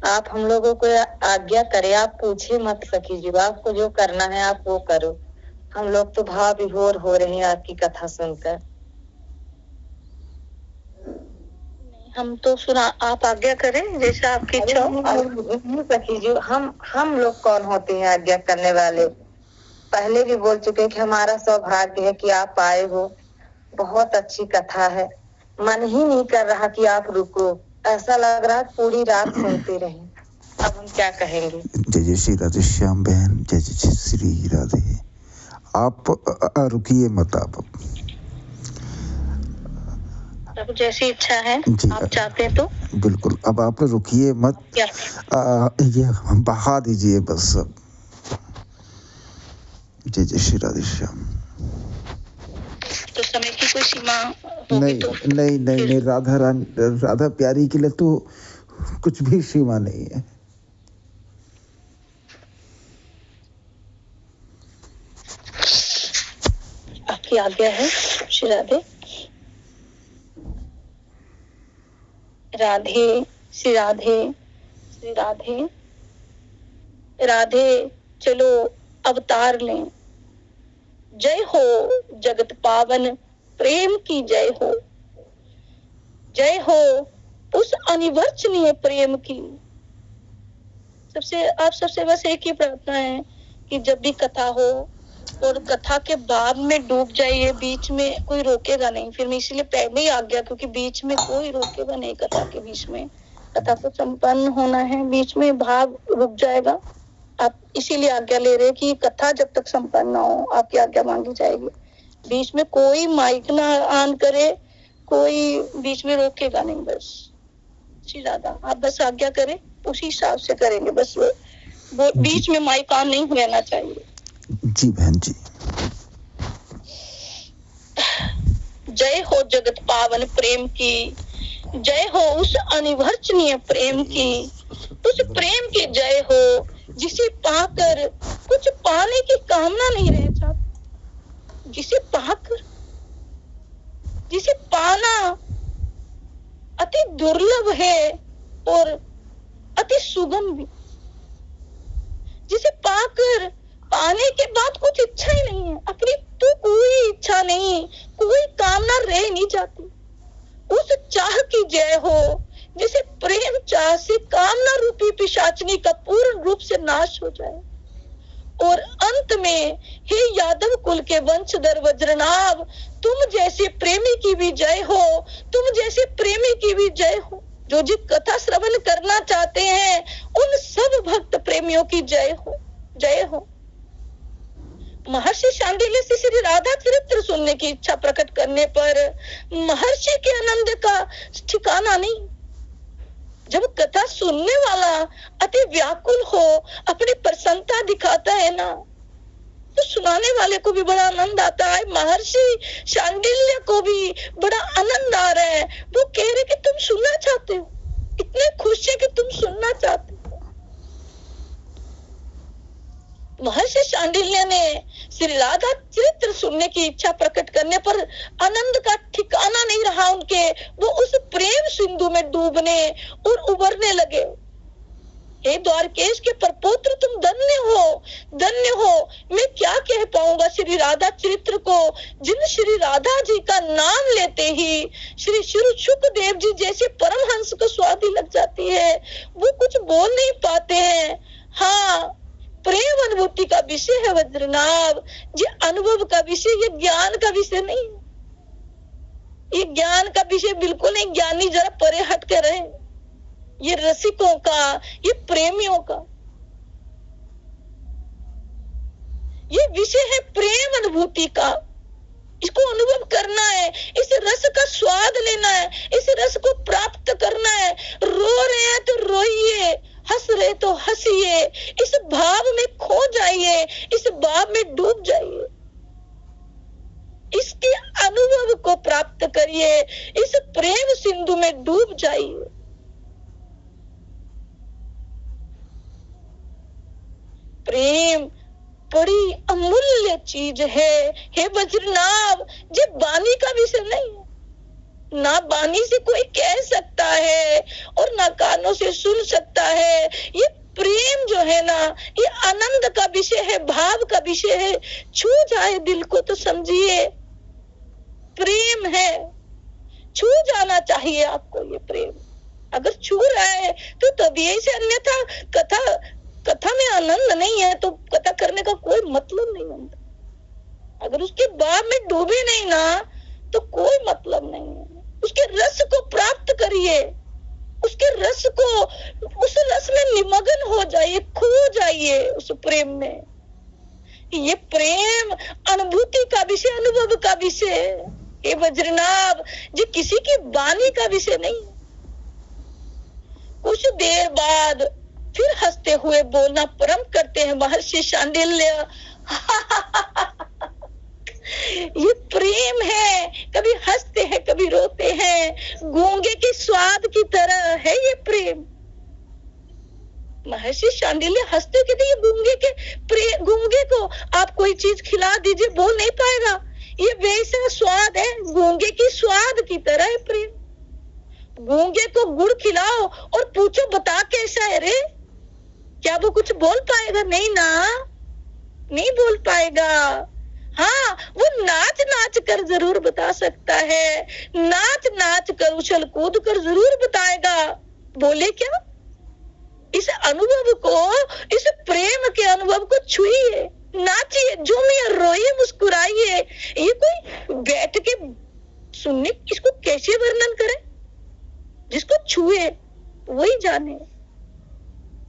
A: आप हम लोगों को आज्ञा करें, आप पूछिए मत सखी जी, आपको जो करना है आप वो करो। हम लोग तो भाव विभोर हो रहे हैं आपकी कथा सुनकर। हम तो सुना, आप आज्ञा करें जैसा आपकी इच्छा हो। सखी जी, हम लोग कौन होते हैं आज्ञा करने वाले? पहले भी बोल चुके कि हमारा सौभाग्य है कि आप आए हो। बहुत अच्छी कथा है, मन ही नहीं कर रहा कि आप रुको, ऐसा लग रहा पूरी रात सुनते रहे। अब हम क्या कहेंगे?
B: जय जय श्री राधे श्याम बहन, जय जय श्री राधे। आप रुकिए मत,
A: आप जैसी इच्छा है आप चाहते हैं तो
B: बिल्कुल। अब आप रुकिए मत, ये बहा दीजिए बस। जय जय श्री राधे श्याम।
A: तो समय की कोई सीमा
B: नहीं तो नहीं, राधा प्यारी के लिए तो कुछ भी सीमा नहीं है।
A: आपकी आज्ञा है श्री राधे। राधे श्री राधे श्री राधे राधे, चलो अवतार लें। जय हो जगत पावन प्रेम की जय हो, जय हो उस अनिवर्चनीय प्रेम की। आप सबसे बस एक ही प्रार्थना है कि जब भी कथा हो और कथा के बाद में डूब जाइए, बीच में कोई रोकेगा नहीं। फिर मैं इसीलिए पहले ही आ गया, क्योंकि बीच में कोई रोकेगा नहीं। कथा के बीच में कथा को संपन्न होना है, बीच में भाव रुक जाएगा। आप इसीलिए आज्ञा ले रहे हैं कि कथा जब तक संपन्न ना हो आपकी आज्ञा मांगी जाएगी। बीच में कोई माइक ना ऑन करे, कोई बीच में रोकेगा नहीं। बस श्री राधा, आप बस आज्ञा करें, उसी हिसाब से करेंगे। बस वो बीच में माइक ऑन नहीं रहना चाहिए।
B: जी बहन जी।
A: जय हो जगत पावन प्रेम की, जय हो उस अनिवर्चनीय प्रेम की, उस प्रेम की जय हो जिसे पाकर कुछ पाने की कामना नहीं रह जाती, जिसे पाना अति दुर्लभ है और अति सुगम भी, जिसे पाकर पाने के बाद कुछ इच्छा ही नहीं है, अपनी तो कोई इच्छा नहीं, कोई कामना रह नहीं जाती। उस चाह की जय हो जिसे प्रेम चाह से कामना रूपी पिशाचनी का पूर्ण रूप से नाश हो जाए। और अंत में हे यादव कुल के वंशधर वज्रनाभ, तुम जैसे प्रेमी की भी जय हो, तुम जैसे प्रेमी की भी जय हो। जो कथा श्रवण करना चाहते हैं उन सब भक्त प्रेमियों की जय हो, जय हो। महर्षि शांडिल्य से श्री राधा चरित्र सुनने की इच्छा प्रकट करने पर महर्षि के आनंद का ठिकाना नहीं। जब कथा सुनने वाला अति व्याकुल हो, अपनी प्रसन्नता दिखाता है ना, तो सुनाने वाले को भी बड़ा आनंद आता है। महर्षि शांडिल्य को भी बड़ा आनंद आ रहा है। वो कह रहे कि तुम सुनना चाहते हो, इतने खुश है कि तुम सुनना चाहते हो। महर्षि शांडिल्य ने श्री राधा चरित्र सुनने की इच्छा प्रकट करने पर आनंद का ठिकाना नहीं रहा उनके। वो उस प्रेम सिंधु में डूबने और उबरने लगे। हे द्वारकेश के परपुत्र, तुम धन्य हो, धन्य हो। मैं क्या कह पाऊंगा श्री राधा चरित्र को, जिन श्री राधा जी का नाम लेते ही श्री शुकदेव जी जैसे परमहंस को स्वादी लग जाती है। वो कुछ बोल नहीं पाते हैं। हाँ, प्रेम अनुभूति का विषय है वज्रनाभ, ये अनुभव का विषय, ये ज्ञान का विषय नहीं। ये ज्ञान का विषय बिल्कुल नहीं। ज्ञानी जरा परे हट के रहे। ये रसिकों का, ये प्रेमियों का ये विषय है प्रेम अनुभूति का। इसको अनुभव करना है, इस रस का स्वाद लेना है, इस रस को प्राप्त करना है। रो रहे हैं तो रोइए, हंस रहे तो हंसिए, इस भाव में खो जाइए, इस भाव में डूब जाइए। इसके अनुभव को प्राप्त करिए, इस प्रेम सिंधु में डूब जाइए। प्रेम बड़ी अमूल्य चीज है। हे वज्रनाभ, ये वाणी का विषय नहीं है, ना वाणी से कोई कह सकता है और ना कानों से सुन सकता है। ये प्रेम जो है ना, ये आनंद का विषय है, भाव का विषय है। छू जाए दिल को तो समझिए प्रेम है। छू जाना चाहिए आपको ये प्रेम। अगर छू रहा है तो तभी से, अन्यथा कथा में आनंद नहीं है तो कथा करने का कोई मतलब नहीं होता। अगर उसके भाव में डूबे नहीं ना तो कोई मतलब नहीं है। उसके रस को प्राप्त करिए, उसके रस को, उस रस में निमग्न हो जाइए, खो जाइए उस प्रेम में। ये प्रेम अनुभूति का विषय, अनुभव का विषय है। हे वज्रनाभ, ये किसी की वाणी का विषय नहीं। कुछ देर बाद फिर हंसते हुए बोलना प्रारंभ करते हैं महर्षि शांडिल्य। ये प्रेम है, कभी हंसते हैं कभी रोते हैं, गूंगे के स्वाद की तरह है ये प्रेम। महर्षि शांडिल्य हंसते कहते ये गूंगे को आप कोई चीज खिला दीजिए, बोल नहीं पाएगा। ये वैसा स्वाद है, गूंगे की स्वाद की तरह है प्रेम। गूंगे को गुड़ खिलाओ और पूछो बता कैसा है रे, क्या वो कुछ बोल पाएगा? नहीं ना, नहीं बोल पाएगा। हाँ, वो नाच नाच कर जरूर बता सकता है, नाच नाच कर उछल कूद कर जरूर बताएगा। बोले क्या? इस अनुभव को, इस प्रेम के अनुभव को छुइए, नाचिए, झूमिए, रोइए, मुस्कुराइए। ये कोई बैठ के सुनने, इसको कैसे वर्णन करे? जिसको छुए वही जाने।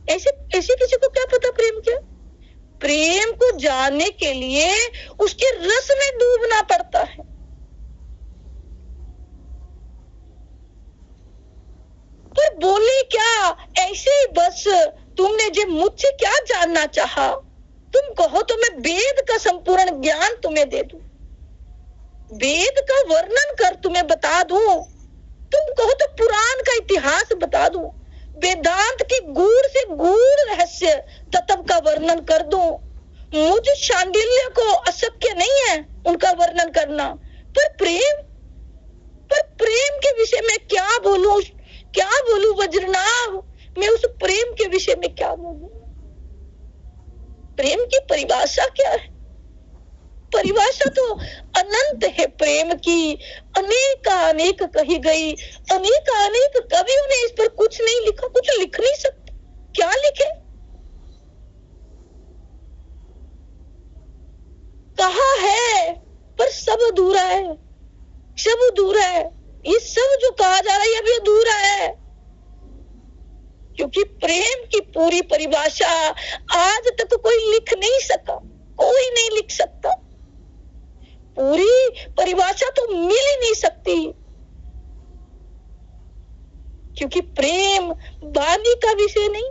A: ऐसे किसी को क्या पता प्रेम क्या? प्रेम को जानने के लिए उसके रस में डूबना पड़ता है। पर बोले क्या? ऐसे ही बस तुमने जो मुझसे क्या जानना चाहा, तुम कहो तो मैं वेद का संपूर्ण ज्ञान तुम्हें दे दूं, वेद का वर्णन कर तुम्हें बता दूं, तुम कहो तो पुराण का इतिहास बता दूं, वेदांत की गूढ़ से गूढ़ रहस्य तत्व का वर्णन कर दूं। मुझ शांडिल्य को अशक्य नहीं है उनका वर्णन करना। पर प्रेम के विषय में क्या बोलूं वज्रनाभ? मैं उस प्रेम के विषय में क्या बोलूं? प्रेम की परिभाषा क्या है? परिभाषा तो अनंत है प्रेम की, अनेक कही गई, अनेक कवियों ने इस पर कुछ नहीं लिखा, कुछ लिख नहीं सकते। क्या लिखे? कहा है पर सब अधूरा है, सब अधूरा है। ये सब जो कहा जा रहा है ये भी अधूरा है, क्योंकि प्रेम की पूरी परिभाषा आज तक कोई लिख नहीं सका, कोई नहीं लिख सकता। पूरी परिभाषा तो मिल ही नहीं सकती, क्योंकि प्रेम वाणी का विषय नहीं,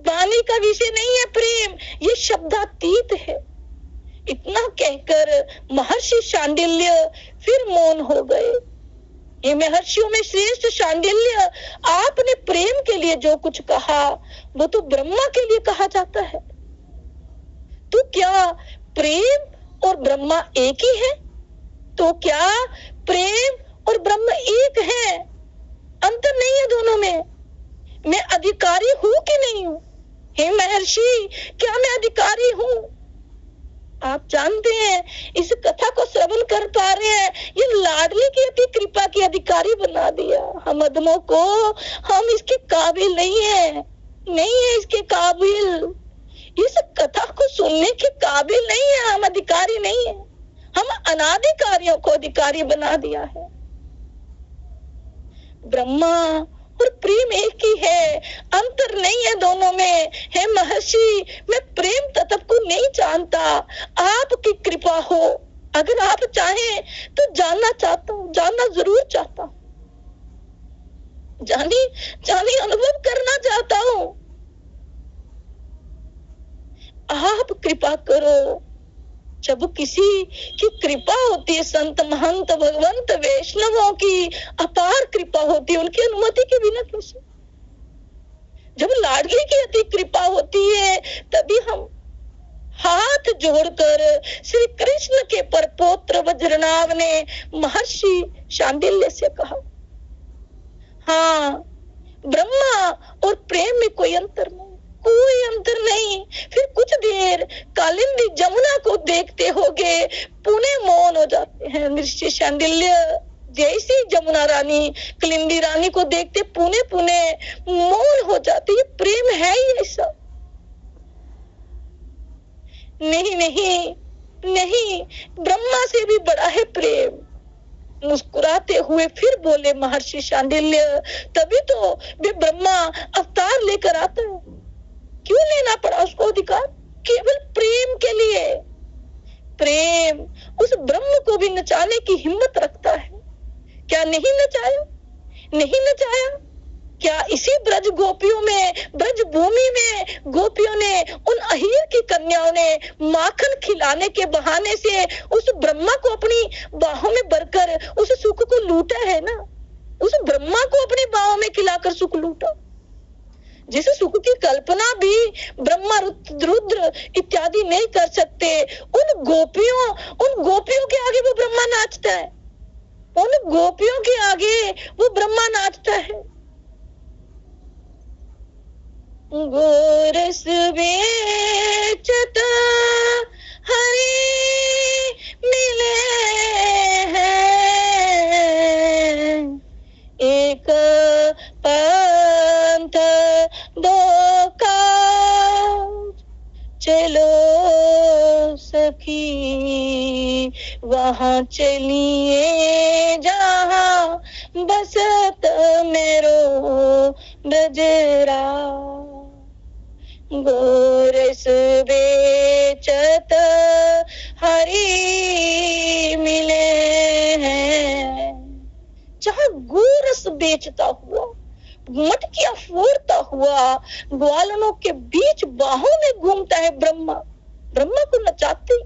A: वाणी का विषय नहीं है प्रेम, ये शब्दातीत है। इतना कहकर महर्षि शांडिल्य फिर मौन हो गए। ये महर्षियों में श्रेष्ठ शांडिल्य, आपने प्रेम के लिए जो कुछ कहा वो तो ब्रह्मा के लिए कहा जाता है। तो क्या प्रेम और ब्रह्मा एक ही है? तो क्या प्रेम और ब्रह्म एक है? अंतर नहीं है दोनों में। मैं अधिकारी हूं कि नहीं हूं? हे महर्षि, क्या मैं अधिकारी हूं? आप जानते हैं इस कथा को श्रवण कर पा रहे हैं, ये लाडली की अति कृपा की अधिकारी बना दिया। हम अधमों को, हम इसके काबिल नहीं है इसके काबिल, इस कथा को सुनने के काबिल नहीं है, हम अधिकारी नहीं है। हम अनाधिकारियों को अधिकारी बना दिया है। ब्रह्मा और प्रेम एक ही है, अंतर नहीं है दोनों में। हे महर्षि, मैं प्रेम तत्व को नहीं जानता, आपकी कृपा हो। अगर आप चाहें तो जानना चाहता हूँ, जानना जरूर चाहता हूँ, जानी अनुभव करना चाहता हूँ। आप कृपा करो, जब किसी की कृपा होती है, संत महंत भगवंत वैष्णवों की अपार कृपा होती है, उनकी अनुमति के बिना कैसे? जब लाडली की अति कृपा होती है तभी हम हाथ जोड़कर श्री कृष्ण के परपोत्र वज्रनाभ ने महर्षि शांडिल्य से कहा, हाँ, ब्रह्मा और प्रेम में कोई अंतर नहीं, कोई अंतर नहीं। फिर कुछ देर कालिंदी जमुना को देखते होगे पुणे मौन हो जाते हैं। ऋषि शांडिल्य जैसी जमुना रानी कालिंदी रानी को देखते पुणे पुणे मौन हो जाते। ये प्रेम है ही ऐसा? नहीं नहीं नहीं, ब्रह्मा से भी बड़ा है प्रेम। मुस्कुराते हुए फिर बोले महर्षि शांडिल्य, तभी तो वे ब्रह्मा अवतार लेकर आता है। क्यों लेना पड़ा उसको अधिकार? केवल प्रेम के लिए। प्रेम उस ब्रह्म को भी नचाने की हिम्मत रखता है। क्या नहीं नचाया? नहीं नचाया? क्या इसी ब्रज गोपियों में, ब्रज भूमि में गोपियों ने, उन अहीर की कन्याओं ने माखन खिलाने के बहाने से उस ब्रह्मा को अपनी बाहों में भरकर उस सुख को लूटा है ना? उस ब्रह्मा को अपनी बाहों में खिलाकर सुख लूटा, जिस सुख की कल्पना भी ब्रह्मा रुद्र इत्यादि नहीं कर सकते। उन गोपियों के आगे वो ब्रह्मा नाचता है। उन गोपियों के आगे वो ब्रह्मा नाचता है। गोरस बेचता हरि मिले हैं, एक पंथ दो काज, चलो सखी वहां चलिए जहां बसत मेरो ब्रजरा। गोरस बेचत हरि मिले हैं। जहां गोरस बेचता हुआ, मटकियां फोड़ता हुआ ग्वालनों के बीच बाहों में घूमता है ब्रह्मा। ब्रह्मा को नचाती,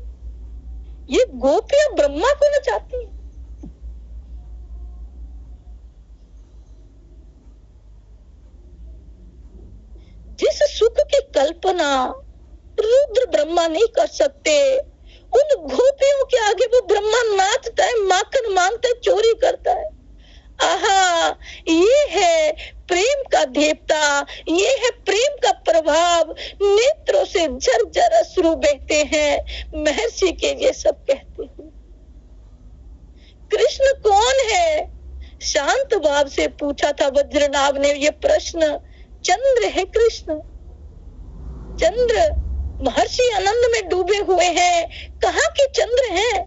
A: ये गोपियां ब्रह्मा को नचाती। जिस सुख की कल्पना रुद्र ब्रह्मा नहीं कर सकते, उन गोपियों के आगे वो ब्रह्मा नाचता है, माखन मांगता है, चोरी करता है। आहा, ये है प्रेम का देवता, ये है प्रेम का प्रभाव। नेत्रों से झरझर अश्रु बहते हैं। महर्षि के ये सब कहते हैं। कृष्ण कौन है? शांत भाव से पूछा था वज्रनाभ ने ये प्रश्न। चंद्र है कृष्ण। चंद्र महर्षि आनंद में डूबे हुए हैं, कहाँ के चंद्र हैं?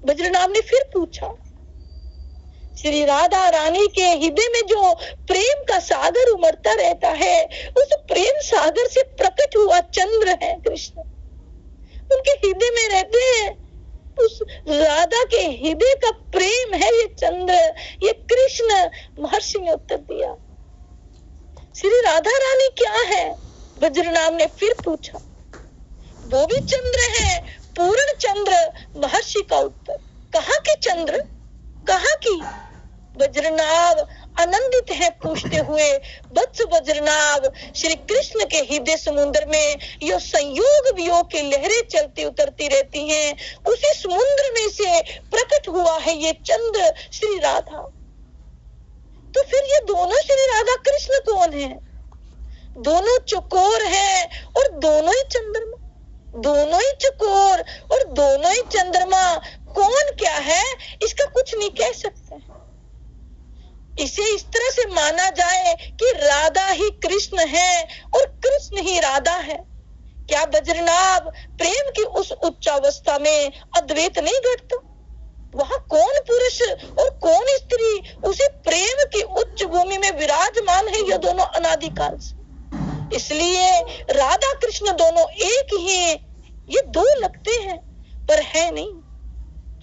A: वज्रनाभ ने फिर पूछा। श्री राधा रानी के हृदय में जो प्रेम का सागर उमड़ता रहता है, उस प्रेम सागर से प्रकट हुआ चंद्र है कृष्ण। उनके हृदय में रहते हैं। उस राधा के हृदय का प्रेम है ये चंद्र, ये कृष्ण। महर्षि ने उत्तर दिया। श्री राधा रानी क्या है? वज्रनाभ ने फिर पूछा। वो भी चंद्र है, पूर्ण चंद्र। महर्षि का उत्तर। कहाँ के चंद्र? कहाँ की? वज्रनाभ आनंदित है पूछते हुए। वत्स वज्रनाभ, श्री कृष्ण के हृदय समुद्र में यो संयोग वियोग की लहरें चलती उतरती रहती हैं, उसी समुद्र में से प्रकट हुआ है ये चंद्र श्री राधा। तो फिर ये दोनों श्री राधा कृष्ण कौन है? दोनों चकोर हैं और दोनों ही चंद्रमा। दोनों ही चकोर और दोनों ही चंद्रमा। कौन क्या है इसका कुछ नहीं कह सकते। इसे इस तरह से माना जाए कि राधा ही कृष्ण है और कृष्ण ही राधा है। क्या वज्रनाभ प्रेम की उस उच्च अवस्था में अद्वैत नहीं घटता? वहां कौन पुरुष और कौन स्त्री उसे प्रेम की उच्च भूमि में विराजमान है? ये दोनों अनादिकाल से। इसलिए राधा कृष्ण दोनों एक ही हैं। ये दो लगते हैं पर है नहीं।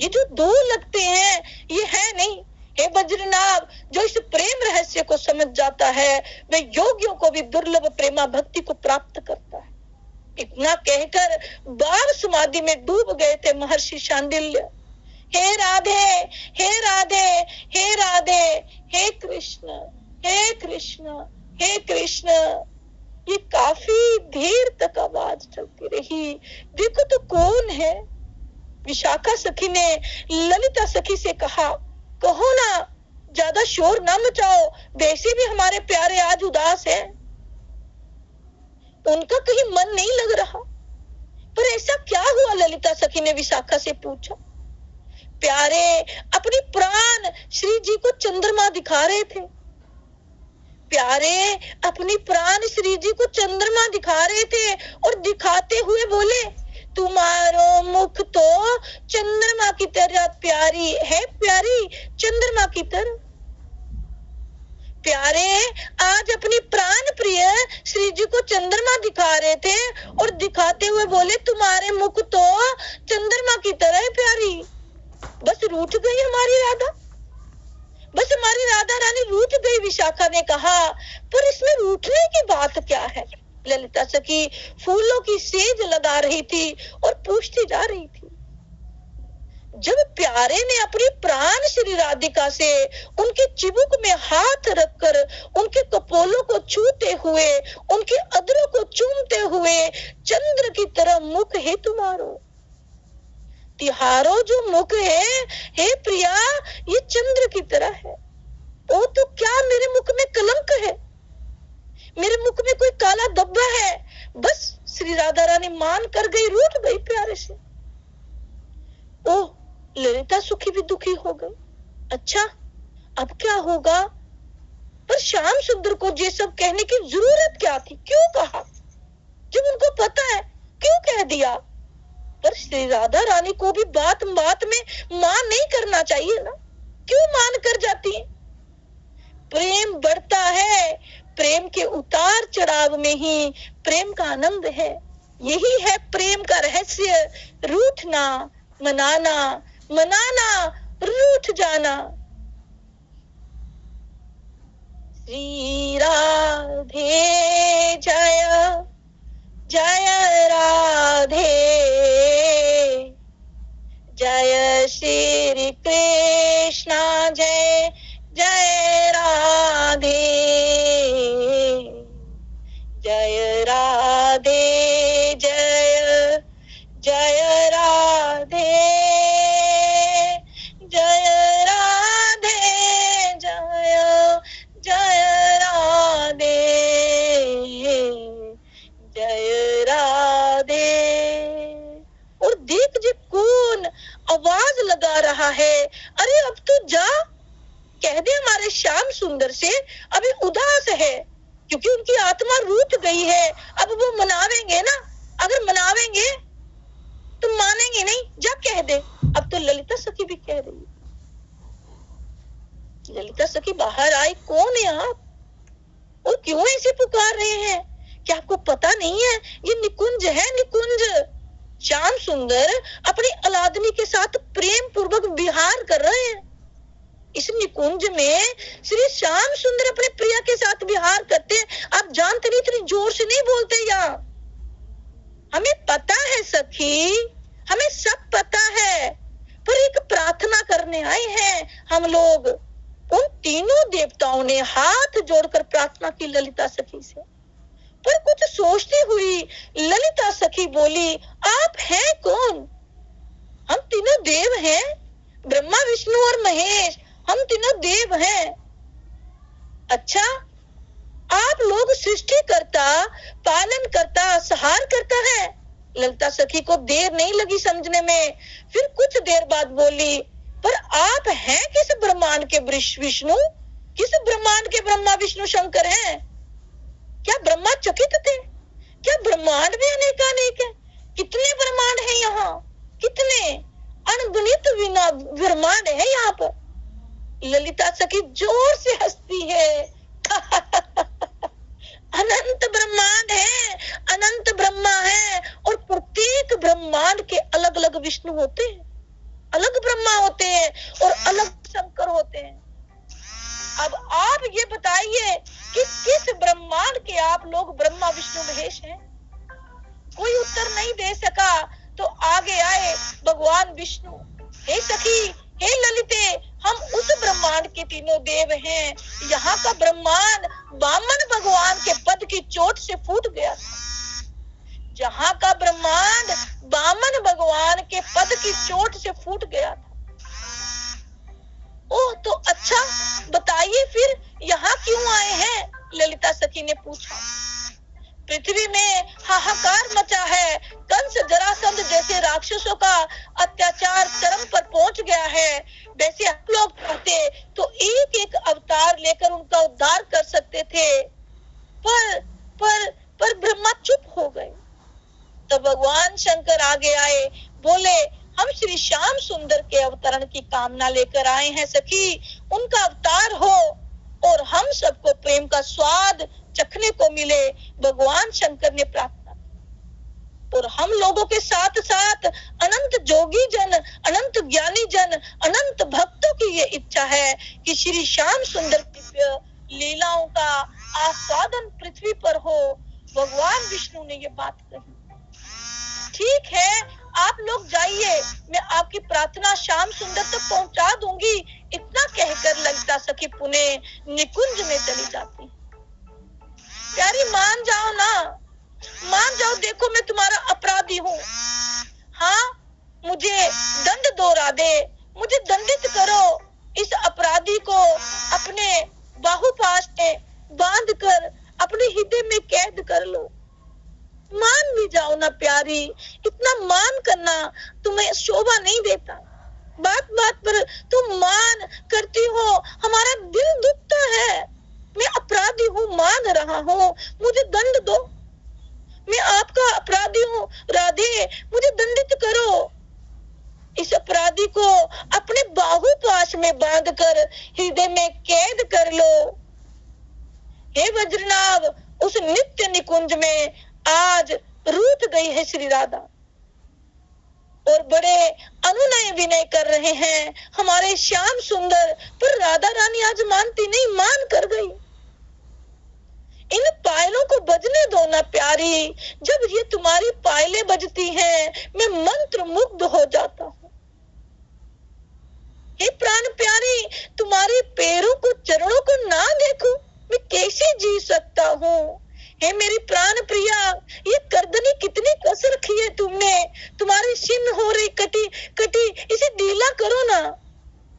A: ये जो दो लगते हैं ये है नहीं। हे वज्रनाभ, जो इस प्रेम रहस्य को समझ जाता है वह योगियों को भी दुर्लभ प्रेमा भक्ति को प्राप्त करता है। इतना कहकर बाल समाधि में डूब गए थे महर्षि शांडिल्य। हे राधे, हे राधे, हे राधे, हे कृष्ण, हे कृष्ण, हे कृष्ण। ये काफी देर तक आवाज चलती रही। देखो तो कौन है। विशाखा सखी ने ललिता सखी से कहा, कहो ना, ज्यादा शोर ना मचाओ, वैसे भी हमारे प्यारे आज उदास हैं। उनका कहीं मन नहीं लग रहा। पर ऐसा क्या हुआ? ललिता सखी ने विशाखा से पूछा। प्यारे अपनी प्राण श्री जी को चंद्रमा दिखा रहे थे। प्यारे अपनी प्राण श्री जी को चंद्रमा दिखा रहे थे और दिखाते हुए बोले, तुम्हारो मुख तो चंद्रमा की तरह प्यारी है, प्यारी चंद्रमा की तरह। प्यारे आज अपनी प्राण प्रिय श्री जी को चंद्रमा दिखा रहे थे और दिखाते हुए बोले, तुम्हारे मुख तो चंद्रमा की तरह है प्यारी। बस रूठ गई हमारी राधा, बस हमारी राधा रानी रूठ गई। विशाखा ने कहा, पर इसमें रूठने की बात क्या है? ललिता सखी फूलों की सेज लगा रही थी और पूछती जा रही थी। जब प्यारे ने अपनी प्राण श्री राधिका से उनके चिबुक में हाथ रखकर उनके कपोलों को छूते हुए, उनके अधरों को चूमते हुए, चंद्र की तरह मुख है तुम्हारो, तिहारो जो मुख है, हे प्रिया, ये चंद्र की तरह है। ओ तो क्या मेरे मुख में कलंक है? मेरे मुख में कोई काला धब्बा है? बस श्री राधा रानी मान कर गई, रूठ गई प्यारे से। ओह, ललिता सुखी भी दुखी हो गई। अच्छा, अब क्या होगा? पर श्याम सुंदर को ये सब कहने की जरूरत क्या थी? क्यों कहा? जब उनको पता है क्यों कह दिया? पर श्री राधा रानी को भी बात बात में मान नहीं करना चाहिए ना, क्यों मान कर जाती है? प्रेम बढ़ता है, प्रेम के उतार चढ़ाव में ही प्रेम का आनंद है। यही है प्रेम का रहस्य, रूठना, मनाना, मनाना, रूठ जाना। श्री राधे जय, जय राधे, जय श्री कृष्ण, जय जय राधे, जय राधे, जय जय राधे, जय राधे, जय जय राधे, जय राधे। और देख जे कौन आवाज लगा रहा है, अरे अब तो जा, कह दे हमारे श्याम सुंदर से अभी उदास है, क्योंकि उनकी आत्मा रूठ गई है। अब वो मनावेंगे ना, अगर मनावेंगे तो मानेंगे नहीं, जा कह दे। अब तो ललिता सखी भी कह रही है। ललिता सखी बाहर आई, कौन है आप और क्यों ऐसे पुकार रहे हैं? क्या आपको पता नहीं है ये निकुंज है, निकुंज। श्याम सुंदर अपनी अलादनी के साथ प्रेम पूर्वक विहार कर रहे हैं। इस निकुंज में श्री श्याम सुंदर अपने प्रिया के साथ विहार करते हैं। आप जानते नहीं, इतनी जोर से नहीं बोलते यहाँ। हमें पता है सखी, हमें सब पता है, पर एक प्रार्थना करने आए हैं हम लोग। उन तीनों देवताओं ने हाथ जोड़कर प्रार्थना की ललिता सखी से। पर कुछ सोचती हुई ललिता सखी बोली, आप हैं कौन? हम तीनों देव हैं, ब्रह्मा, विष्णु और महेश, हम तीनों देव हैं। अच्छा, आप लोग सृष्टि करता, पालन करता, संहार करता है। ललिता सखी को देर नहीं लगी समझने में। फिर कुछ देर बाद बोली, पर आप हैं किस ब्रह्मांड के विष्णु? किस ब्रह्मांड के ब्रह्मा, विष्णु, शंकर हैं? क्या ब्रह्मा चकित थे? क्या ब्रह्मांड भी अनेकानेक है? कितने ब्रह्मांड हैं यहाँ? कितने अनगिनत ब्रह्मांड है यहाँ पर। ललिता सखी जोर से हंसती है। अनंत ब्रह्मांड है, अनंत ब्रह्मा है, और प्रत्येक ब्रह्मांड के अलग अलग विष्णु होते हैं, अलग ब्रह्मा होते हैं और अलग शंकर होते हैं। अब आप ये बताइए कि किस ब्रह्मांड के आप लोग ब्रह्मा, विष्णु, महेश हैं? कोई नहीं दे सका तो आगे आए भगवान विष्णु। हे सखी, हे ललिते, हम उस ब्रह्मांड के तीनों देव हैं। यहाँ का ब्रह्मांड वामन भगवान के पद की चोट से फूट गया था। जहाँ का ब्रह्मांड वामन भगवान के पद की चोट से फूट गया था। ओह, तो अच्छा बताइए फिर यहाँ क्यों आए हैं? ललिता सखी ने पूछा। पृथ्वी में हाहाकार मचा है। कंस, जरासंध जैसे राक्षसों का अत्याचार चरम पर पहुंच गया है। वैसे हम लोग चाहते तो एक एक अवतार लेकर उनका उद्धार कर सकते थे, पर ब्रह्मा चुप हो गए। तो भगवान शंकर आगे आए, बोले, हम श्री श्याम सुंदर के अवतरण की कामना लेकर आए हैं सखी। उनका अवतार हो और हम सबको प्रेम का स्वाद चखने को मिले। भगवान शंकर ने प्रार्थना की। और हम लोगों के साथ साथ अनंत जोगी जन, अनंत ज्ञानी जन, अनंत भक्तों की ये इच्छा है कि श्री श्याम सुंदर की लीलाओं का आस्वादन पृथ्वी पर हो। भगवान विष्णु ने ये बात कही। ठीक है, आप लोग जाइए, मैं आपकी प्रार्थना श्याम सुंदर तक पहुंचा दूंगी। इतना कहकर ललिता सखी पुणे निकुंज में चली जाती। प्यारी, मान जाओ ना, मान जाओ। देखो, मैं तुम्हारा अपराधी हूँ। हाँ, मुझे दंड दो राधे, मुझे दंडित करो। इस अपराधी को अपने बाहुपाश में बांधकर अपने हृदय में कैद कर लो। मान भी जाओ ना प्यारी, इतना मान करना तुम्हें शोभा नहीं देता। बात बात पर तुम मान करती हो, हमारा दिल दुखता है। मैं अपराधी हूँ, मान रहा हूँ, मुझे दंड दो। मैं आपका अपराधी हूँ राधे, मुझे दंडित करो। इस अपराधी को अपने बाहुपाश में बांधकर हृदय में कैद कर लो। हे वज्रनाभ, उस नित्य निकुंज में आज रूठ गई है श्री राधा और बड़े अनुनय विनय कर रहे हैं हमारे श्याम सुंदर। पर राधा रानी आज मानती नहीं, मान कर गई। इन पायलों को बजने दो ना प्यारी। जब ये तुम्हारी पायलें बजती हैं, मैं मंत्र मुग्ध हो जाता हूँ। हे प्राण प्यारी, तुम्हारे पैरों को, चरणों को ना देखूं, मैं कैसे जी सकता हूँ? हे मेरी प्राण प्रिया, ये गर्दनी कितनी कस रखी है तुमने। तुम्हारी सिन हो रही कटी कटी, इसे ढीला करो ना।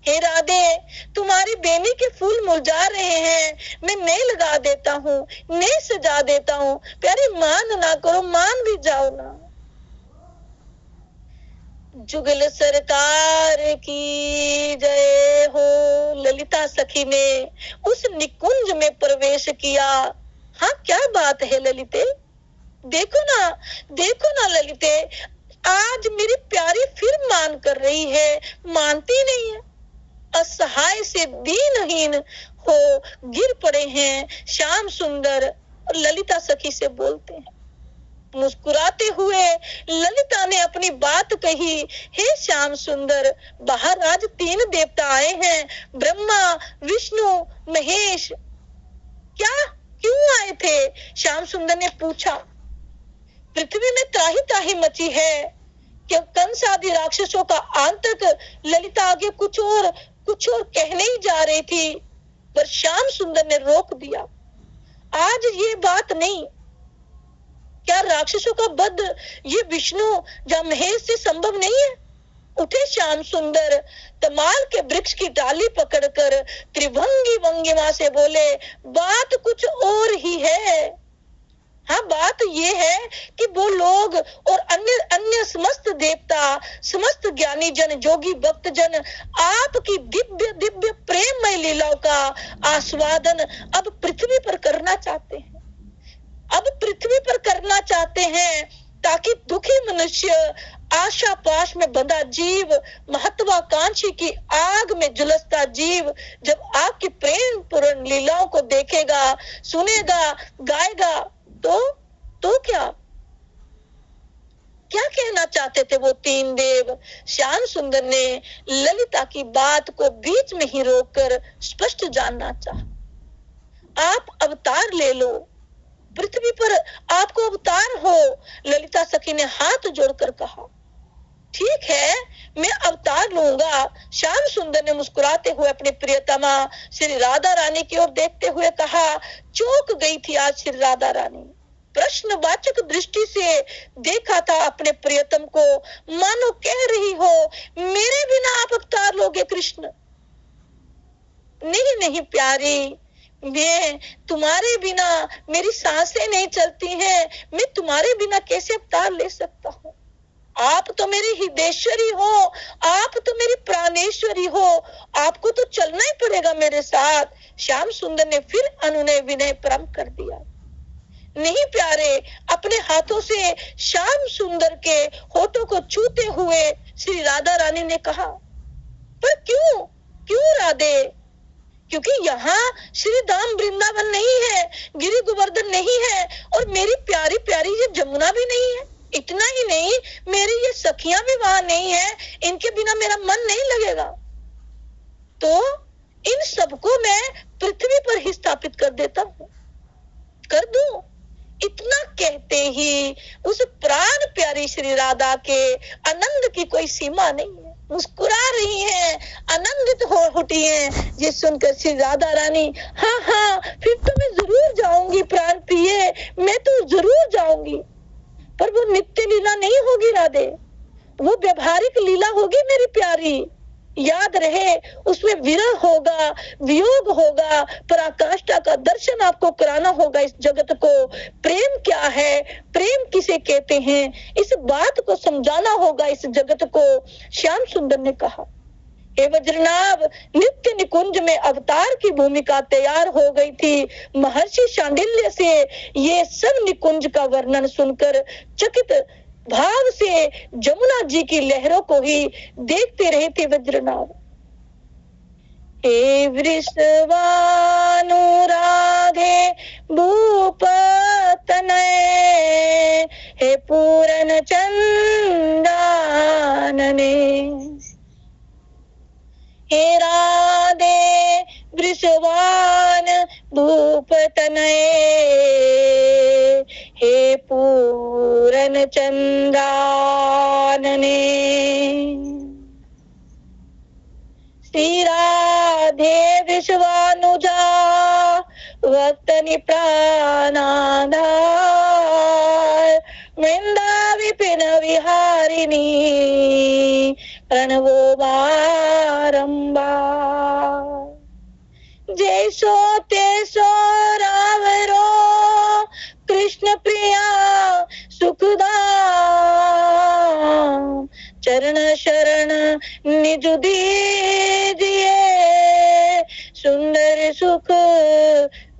A: हे राधे, तुम्हारी बेनी के फूल मुरझा रहे हैं, मैं नए लगा देता हूँ, नए सजा देता हूँ। प्यारी, मान ना करो, मान भी जाओ ना। जुगल सरकार की जय हो। ललिता सखी ने उस निकुंज में प्रवेश किया। हाँ, क्या बात है ललिते, देखो ना ललिते, आज मेरी प्यारी फिर मान कर रही है, मानती नहीं है। असहाय से दीनहीन हो गिर पड़े हैं श्याम सुंदर और ललिता सखी से बोलते हैं। मुस्कुराते हुए ललिता ने अपनी बात कही। हे श्याम सुंदर, बाहर आज 3 देवता आए हैं, ब्रह्मा, विष्णु, महेश। क्यों आए थे? श्याम सुंदर ने पूछा। पृथ्वी में त्राही त्राही मची है कि कंस आदि राक्षसों का आतंक। ललिता आगे कुछ और कहने ही जा रही थी, पर श्याम सुंदर ने रोक दिया। आज ये बात नहीं। क्या राक्षसों का वध ये विष्णु या महेश से संभव नहीं है? उठे श्याम सुंदर, तमाल के वृक्ष की डाली पकड़कर त्रिभंगी भंगिमा से बोले, बात कुछ और ही है। हाँ, बात ये है कि वो लोग और अन्य समस्त देवता, समस्त ज्ञानी जन, जोगी भक्त जन आपकी दिव्य दिव्य प्रेममय लीलाओं का आस्वादन अब पृथ्वी पर करना चाहते हैं। अब पृथ्वी पर करना चाहते हैं ताकि दुखी मनुष्य, आशा पाश में बंधा जीव, महत्वाकांक्षी की आग में झुलसता जीव जब आपकी प्रेम पूर्ण लीलाओं को देखेगा, सुनेगा, गाएगा, तो क्या कहना चाहते थे वो 3 देव? श्याम सुंदर ने ललिता की बात को बीच में ही रोककर स्पष्ट जानना चाहा। आप अवतार ले लो, पृथ्वी पर आपको अवतार हो। ललिता सखी ने हाथ जोड़कर कहा, ठीक है, मैं अवतार लूंगा। श्याम सुंदर ने मुस्कुराते हुए अपने प्रियतमा श्री राधा रानी की ओर देखते हुए कहा, चौंक गई थी आज श्री राधा रानी। प्रश्नवाचक दृष्टि से देखा था अपने प्रियतम को, मानो कह रही हो, मेरे बिना आप अवतार लोगे कृष्ण? नहीं नहीं प्यारी, मैं तुम्हारे बिना मेरी सांसें नहीं चलती हैं, मैं तुम्हारे बिना कैसे अवतार ले सकता हूँ? आप तो मेरी हृदयेश्वरी हो, आप तो मेरी प्राणेश्वरी हो, आपको तो चलना ही पड़ेगा मेरे साथ। श्याम सुंदर ने फिर अनुनय विनय प्रारंभ कर दिया। नहीं प्यारे, अपने हाथों से श्याम सुंदर के होठों को छूते हुए श्री राधा रानी ने कहा, पर क्यों क्यों राधे? क्योंकि यहाँ श्री धाम वृंदावन नहीं है, गिरि गोवर्धन नहीं है, और मेरी प्यारी प्यारी ये जमुना भी नहीं है। इतना ही नहीं, मेरी ये सखियां भी वहां नहीं है, इनके बिना मेरा मन नहीं लगेगा। तो इन सबको मैं पृथ्वी पर ही स्थापित कर देता हूँ, कर दूं। इतना कहते ही उस प्राण प्यारी श्री राधा के आनंद की कोई सीमा नहीं है। मुस्कुरा रही हैं, आनंदित हो उठी हैं। ये सुनकर श्री राधा रानी, हाँ हाँ, फिर तो मैं जरूर जाऊंगी प्राण प्रिय, मैं तो जरूर जाऊंगी। पर वो नित्य लीला नहीं होगी राधे, वो व्यवहारिक लीला होगी मेरी प्यारी। याद रहे, उसमें विरह होगा, वियोग होगा, पराकाष्ठा का दर्शन आपको कराना होगा इस जगत को। प्रेम क्या है, प्रेम किसे कहते हैं, इस बात को समझाना होगा इस जगत को। श्याम सुंदर ने कहा, हे वज्रनाभ, नित्य निकुंज में अवतार की भूमिका तैयार हो गई थी। महर्षि शांडिल्य से ये सब निकुंज का वर्णन सुनकर चकित भाव से जमुना जी की लहरों को ही देखते रहे थे वज्रनाभ। हे वृषभानुरागे भूप तनय, हे पूरन चंदानने, हे राधे वृषभान भूप तनय, हे पूरन चंदानने। श्री राधे विश्वानुजा वक्तनि प्राणाधार, वृंदा विपिन विहारिणी प्रणवो बारंबार। जैसो तैसो रावरो कृष्ण प्रिया सुखदाम, चरण शरण निज दीजिए सुंदर सुख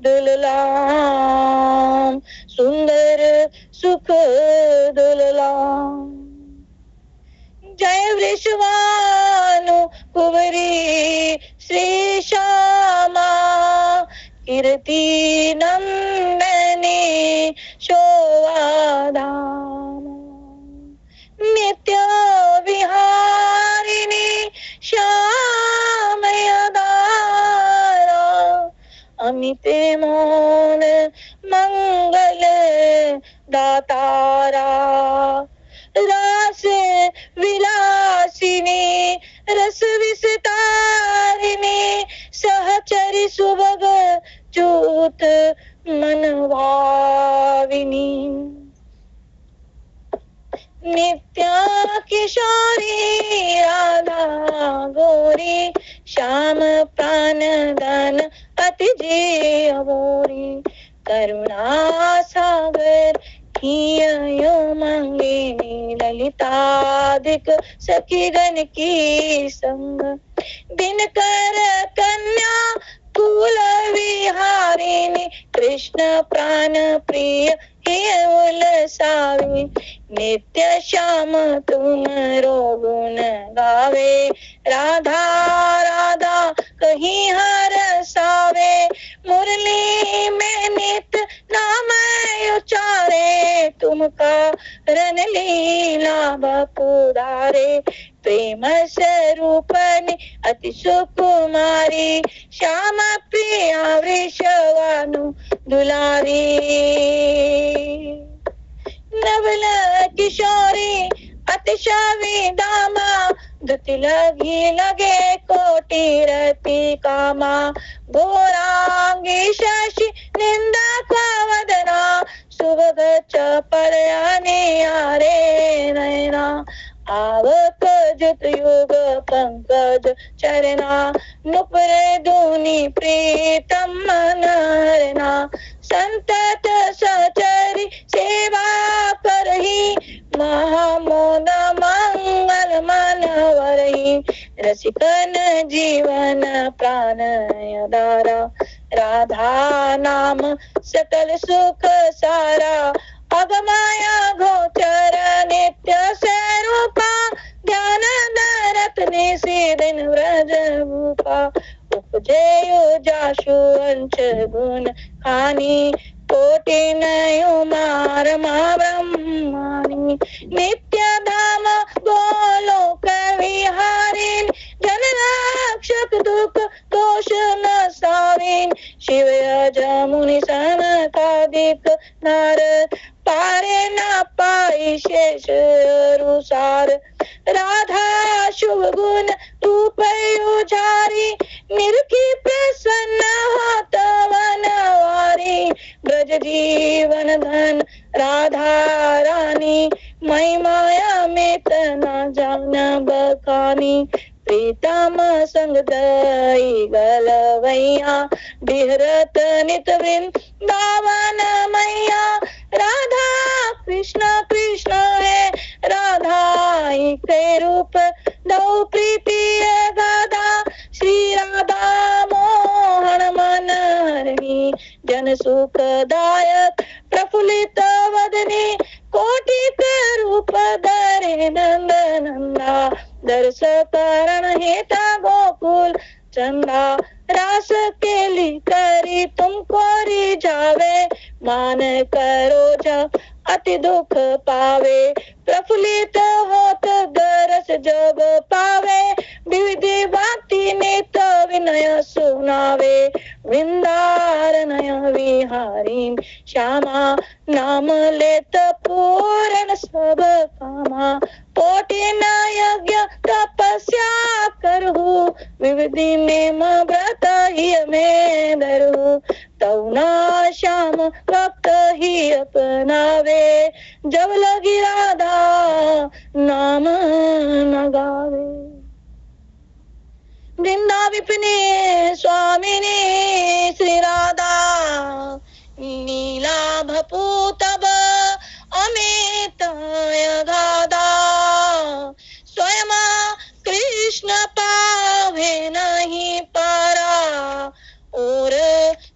A: दुललाम, सुंदर सुख दुललाम। जय वृषभानु कुंवरी श्री श्यामा, कीर्ति नंदनी शोभाधाम, नित्य विहारिणी श्यामयदारा, अमित मौन मंगल दातारा, रास विलासिनी रस विस्तारिणी, सहचरी सुभग चूत मन भाविनी, नित्या किशोरी राधा गौरी, श्याम प्राण धन अति जी अबोरी, करुणा सागर हियो मंगिनी, ललितादिक सखीगण की संग, दिनकर कन्या कुल विहारिणी, कृष्ण प्राण प्रिय हे उलसावी, नित्य श्याम तुमरो गुण गावे, राधा राधा कहीं हरसावे, मुरली में नित नाम उचारे, तुमका रन लीला बपुधारे, प्रेम स्वरूपने अति सुकुमारी श्यामा प्रिया वृषवानु दुलारी नवल किशोरी अतिशवी दामा दुति लगी लगे कोटि रति कामा घोरांगी शशि निंदा का वदना सुभग चपरयाने आरे नयना आवक जुत युग पंकज चरना नुपुर दूनी प्रीतम मन हरना संतत सचरी सेवा करही महामोद मंगल मन वरही रसिकन जीवन प्राण दारा राधा नाम सकल सुख सारा अगमाया गोचर नित्य स्वरूपा ध्यान दरत निषेधन व्रज भूपा उपजयो जाशु अंश गुण खानी कोटि नयुमार मा ब्रह्माणी नित्य धाम गोलोक विहारिण जन रक्षक दुख दोष न साविन शिव यज मुनि सनकादिक नारद पारे न पाई शेष अनुसार राधा शुभ गुण रूप उजारी निरखी प्रसन्न होत वनवारी ब्रज जीवन धन राधा रानी महिमाया में तना जान बखानी प्रीतम संग दई गलवैया बिहरत नित वृंदावन मैया राधा कृष्ण कृष्ण है राधा के रूप दो प्रीति गाधा श्री राधा मोहन मन हरणी जन सुखदायक प्रफुल्लित वदनी कोटि के रूप धरे नंद नंदा दर्श कारण हेता गोकुल चंदा रास केली करी तुमको रिझावे मान करो जा अति दुख पावे प्रफुल्लित होत दरस जब पावे विविधि भांति नित विनय सुनावे वृंदारनय विहारी श्यामा नाम लेत पूर्ण सब कामा कोटि न यज्ञ तपस्या करहु विविधि नेम व्रत ही में धरहु तौना श्याम भक्त ही अपनावे जब लगी राधा नाम न गावे वृंदा विपिने स्वामिनी श्री राधा लीला भपूतब अमित गादा स्वयं कृष्ण पावे नहीं पारा और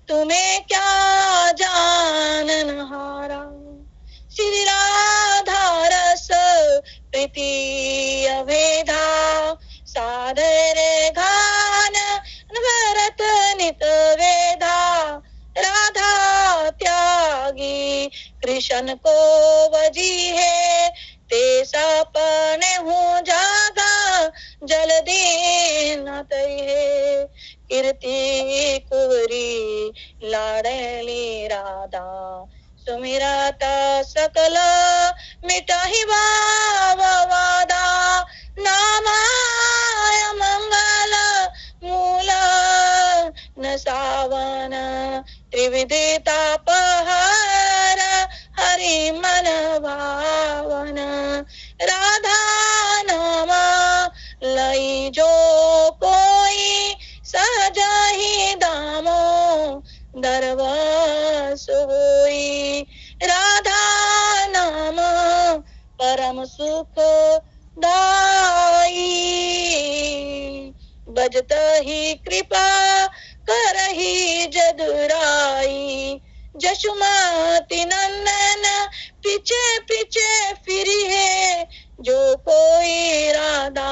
A: तुम्हें क्या जानन हारा श्री राधा रस प्रीति अभेदा सादर गान भरत नित वेदा राधा त्यागी कृष्ण को बजी है ते सपने हूँ जागा जल्दी न है कीर्ति कुवरी लाडली राधा सुमिरता सकल मिटाही वादा नामाय मंगल मूल न सावन त्रिविधि तापहार हरि मन भावन राधा नाम लई जो कोई सहजहि दामो दरबास होई राधा नाम परम सुख दाई बजत ही कृपा करही जदुराई जशुमति नंदन पीछे पीछे फिरी है जो कोई राधा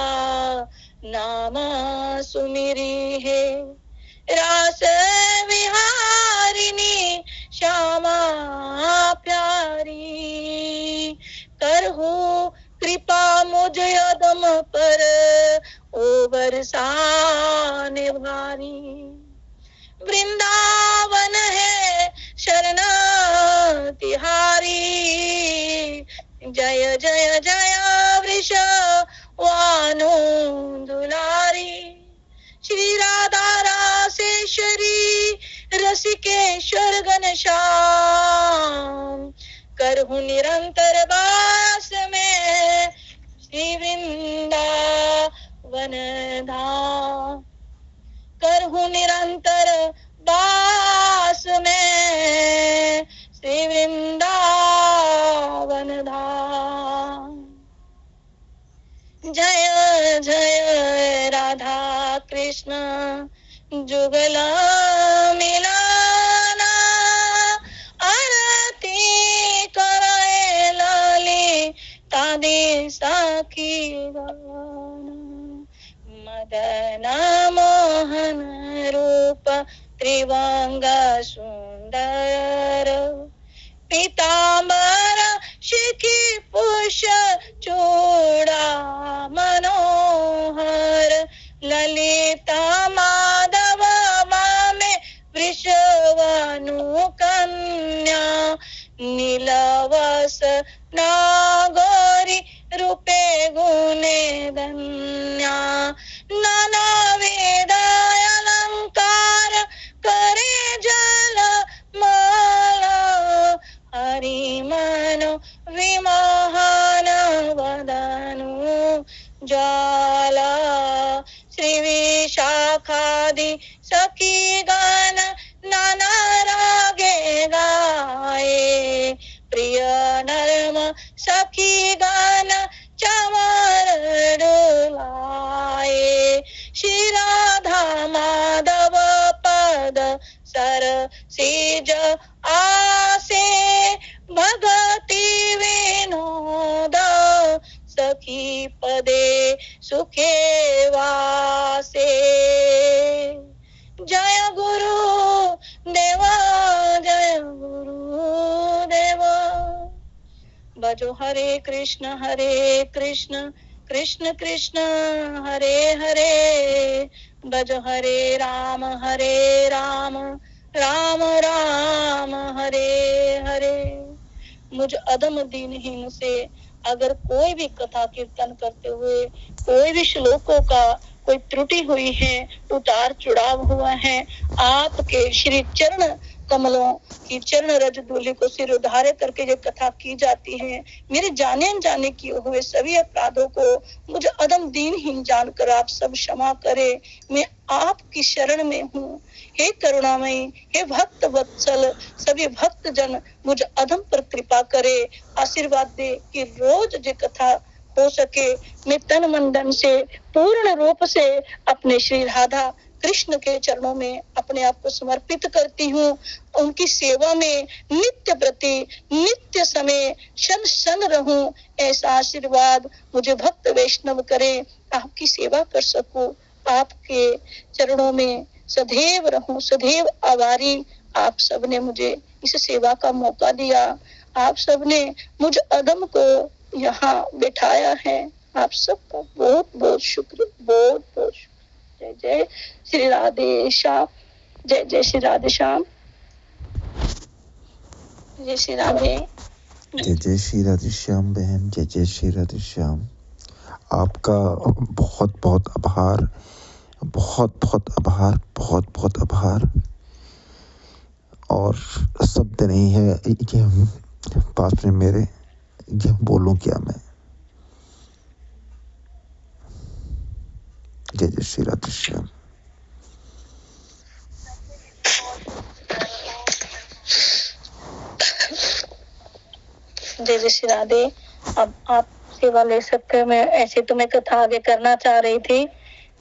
A: नाम सुमिरी है रास विहारिणी श्यामा प्यारी करहु कृपा मुझ अधम पर ओ बरसाने भारी। वृंदावन है शरण तिहारी, जय जय जय वृष वानु दुलारी। श्री राधा रासेश्वरी रसिकेश्वर घनश्याम, करहु निरंतर वास में श्री वृंदावन धाम। करहु निरंतर वास में श्री वृंदावन धाम। जय जय राधा कृष्ण जुगल मिलाना, आरती करे ललिता दे सखी गाना। मदन मोहन रूप त्रिवंग सुंदर, पीतांबर शिखी पुष चूड़ा मनोहर। ललिता माधव मामे वृषवानु कन्या, नीलवस नागौरी रूपे गुणे धन्या। नाना वेद अलंकार करे जल माला, हरि मनो विमोहन वदनु ज्वाला। श्री विशाखादि सखी गण नाना रागे गाए, प्रिय नरम सखी गण चमर डुलाए। श्री राधा माधव पद सर सीज आसे, भगति विनोद सखी पदे सुखे वासे। जय गुरु देवा जय गुरु देवा। भजो हरे कृष्ण कृष्ण कृष्ण हरे हरे, भजो हरे राम राम राम हरे हरे। मुझ अधम दीनहीन से अगर कोई भी कथा कीर्तन करते हुए कोई भी श्लोकों का कोई त्रुटि हुई है, उतार चढ़ाव हुआ है, आपके श्री चरण कमलों की चरण रज धूलि को सिर उधारे करके जो कथा की जाती है, मेरे जाने अनजाने किए हुए सभी अपराधों को मुझे अदम दीनहीन जानकर आप सब क्षमा करे। मैं आपकी शरण में हूँ। हे करुणामयी, हे भक्त वत्सल, सभी भक्त जन मुझ अधम पर कृपा करे, आशीर्वाद दे कि रोज जो कथा हो सके मैं तन मन धन से पूर्ण रूप से अपने श्री राधा कृष्ण के चरणों में अपने आप को समर्पित करती हूँ। उनकी सेवा में नित्य प्रति नित्य समय क्षण क्षण रहूं, ऐसा आशीर्वाद मुझे भक्त वैष्णव करे, आपकी सेवा कर सकूं, आपके चरणों में सदैव रहूं, सदैव आभारी। आप सबने मुझे इस सेवा का मौका दिया, आप सबने मुझ अदम को यहाँ बैठाया है, आप सबका बहुत बहुत शुक्रिया, बहुत बहुत शुक्रिया। जय जय श्री राधे श्याम, जय जय श्री राधे श्याम, जय श्री राधे,
B: जय जय श्री राधे श्याम बहन, जय जय श्री राधे श्याम। आपका बहुत बहुत आभार, बहुत बहुत आभार, बहुत बहुत आभार। और शब्द नहीं है ये पास में मेरे, ये बोलूं क्या मैं। जय जय श्री राधे श्याम।
A: जय जय श्री राधे। अब आप सेवा ले सकते हो। मैं ऐसे तो मैं कथा आगे करना चाह रही थी,